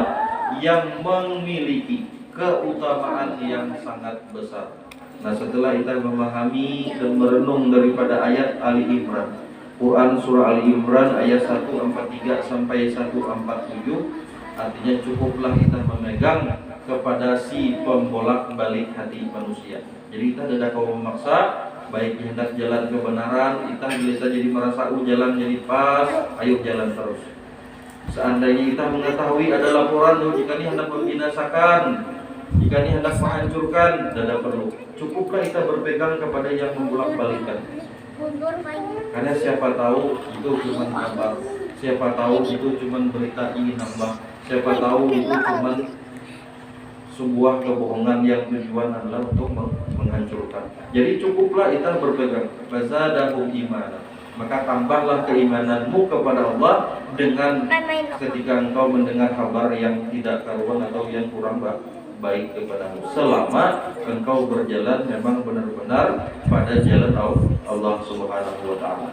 yang memiliki keutamaan yang sangat besar. Nah, setelah kita memahami dan merenung daripada ayat Ali Imran, Quran surah Ali Imran ayat 143 sampai 147, artinya cukuplah kita memegang kepada si pembolak-balik hati manusia. Jadi kita tidak kau memaksa, baik hendak jalan kebenaran, kita bisa jadi merasa jalan jadi pas, ayo jalan terus. Seandainya kita mengetahui ada laporan jika ini hendak membinasakan, jika ini hendak menghancurkan, tidak perlu. Cukuplah kita berpegang kepada yang membolak-balikkan. Karena siapa tahu itu cuma kabar, siapa tahu itu cuma berita ingin nambah, siapa tahu itu cuma sebuah kebohongan yang tujuan adalah untuk menghancurkan. Jadi cukuplah kita berpegang. Fazadahum imana, maka tambahlah keimananmu kepada Allah dengan ketika engkau mendengar kabar yang tidak karuan atau yang kurang baik kepadamu, selama engkau berjalan memang benar-benar pada jalan Allah Subhanahu wa ta'ala.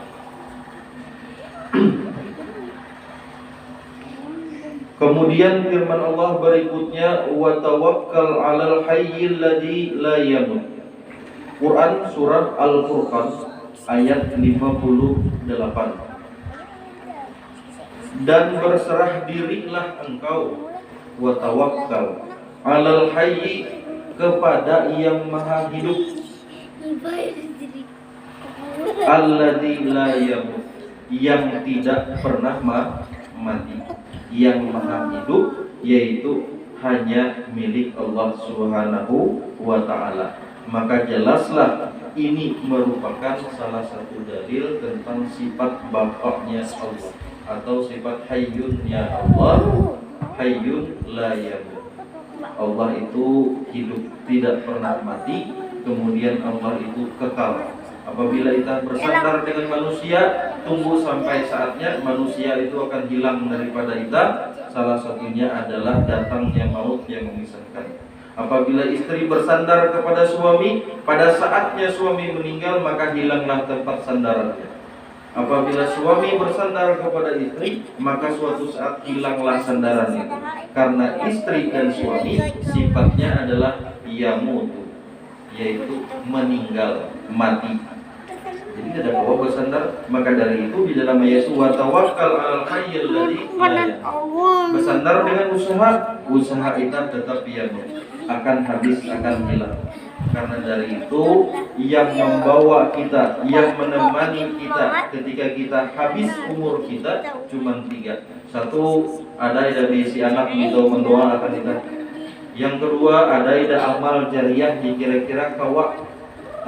Kemudian firman Allah berikutnya, wa tawakkal 'alal hayyil ladzi la yamut. Quran surah Al-Furqan ayat 58. Dan berserah dirilah engkau, wa tawakkal 'alal hayyi, kepada yang maha hidup, alladzi la yamut, yang tidak pernah mati, yang maha hidup, yaitu hanya milik Allah Subhanahu wa ta'ala. Maka jelaslah ini merupakan salah satu dalil tentang sifat baqa'nya Allah, atau sifat hayyunnya Allah, hayyun la yamut. Allah itu hidup, tidak pernah mati, kemudian Allah itu kekal. Apabila kita bersandar dengan manusia, tunggu sampai saatnya manusia itu akan hilang daripada kita. Salah satunya adalah datangnya maut yang memisahkan. Apabila istri bersandar kepada suami, pada saatnya suami meninggal, maka hilanglah tempat sandarannya. Apabila suami bersandar kepada istri, maka suatu saat hilanglah sandaran itu. Karena istri dan suami sifatnya adalah yamutu, yaitu meninggal, mati. Jadi tidak bawa bersandar. Maka dari itu di dalam ayat itu wa tawakkal 'alal hayyil ladzi bersandar dengan usaha kita tetap yamut, akan habis, akan hilang. Karena dari itu yang membawa kita, yang menemani kita ketika kita habis umur kita cuma 3. Satu, ada si anak itu mendoakan kita. Yang kedua, ada amal jariah yang kira-kira kawak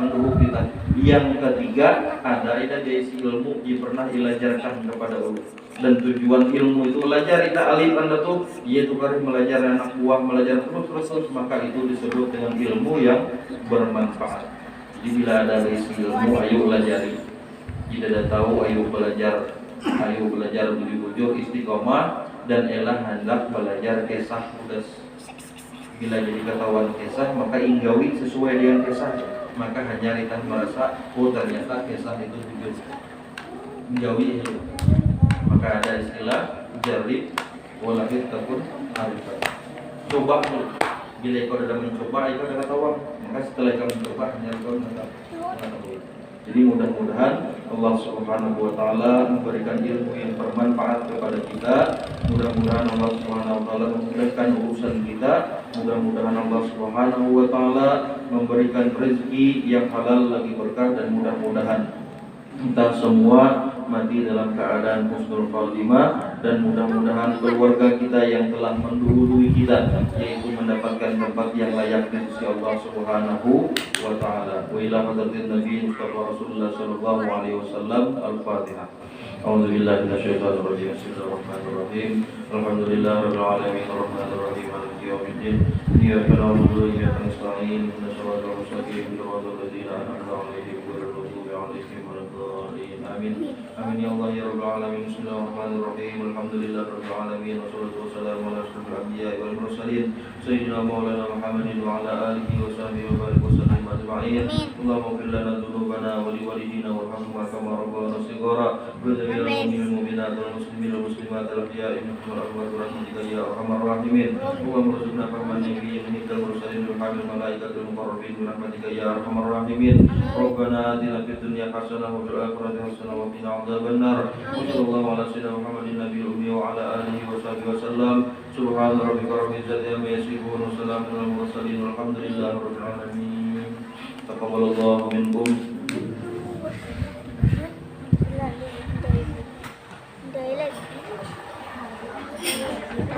mengurus kita. Yang ketiga, ada si ilmu yang pernah diajarkan kepada Allah. Dan tujuan ilmu itu belajar kita alif anda tuh, yaitu karena belajar anak buah, belajar terus, maka itu disebut dengan ilmu yang bermanfaat. Jadi bila ada si ilmu, ayo pelajari. Tidak ada tahu, ayo belajar bujur istiqomah, dan elah hendak belajar kisah udas. Bila jadi ketahuan kisah, maka inggawi sesuai dengan kisah. Maka hanya kita merasa, oh ternyata kisah itu jujur. Inggawi itu. Maka ada istilah jarib walafid takun arifat. Coba dulu. Bila kau sudah mencoba, kau sudah ketahuan. Maka setelah kau mencoba, hanya kau mengetahui. Jadi mudah-mudahan Allah Subhanahu wa taala memberikan ilmu yang bermanfaat kepada kita. Mudah-mudahan Allah Subhanahu wa taala memudahkan urusan kita. Mudah-mudahan Allah Subhanahu wa taala memberikan rezeki yang halal lagi berkah, dan mudah-mudahan kita semua mati dalam keadaan husnul khatimah, dan mudah-mudahan keluarga kita yang telah mendahului kita yaitu mendapatkan tempat yang layak di sisi Allah Subhanahu wa taala. Wa ila hadratin Nabi Mustafa Rasulullah sallallahu alaihi wasallam. Al-Fatihah. A'udzubillahi minasyaitonir rajim. Bismillahirrahmanirrahim. Alhamdulillahirabbil alamin arrahmanir rahim maliki yaumiddin. Iyyaka na'budu wa iyyaka nasta'in. Ihdinas siratal mustaqim. Siratal ladzina an'amta 'alaihim ghairil maghdubi 'alaihim waladdallin. Amin. Amin ya Allah ya rabbal alamin. Bismillahirrahmanirrahim. Alhamdulillahirabbil alamin wassalatu wassalamu ala asyrofil anbiya'i wal mursalin sayyidina maulana Muhammadin wa ala alihi wa sahbihi wa barik wasallam ajma'in. Allahumma ighfir lana dhunubana wa liwalidina warhamhum kama rabbana shighara. Wa jami'il mu'minat wal muslimin wal muslimat al ahya'i minhum wal amwat rahmatika ya arhamar rahimin. Allahumma rzuqna fahman nabiyyin minal mursalin wal hamil malaikatil muqarrabin bi rahmatika ya arhamar rahimin. Rabbana atina fid dunya hasanah wa fil akhirati hasanah wa qina adzabannar. Wassallallahu ala sayyidina Muhammadin nabiyil ummi wa ala alihi wa sahbihi wasallam. Subhana rabbika rabbil izzati amma yasifun wa salamun alal mursalin walhamdulillahi rabbil alamin. Taqabbalallahu minkum.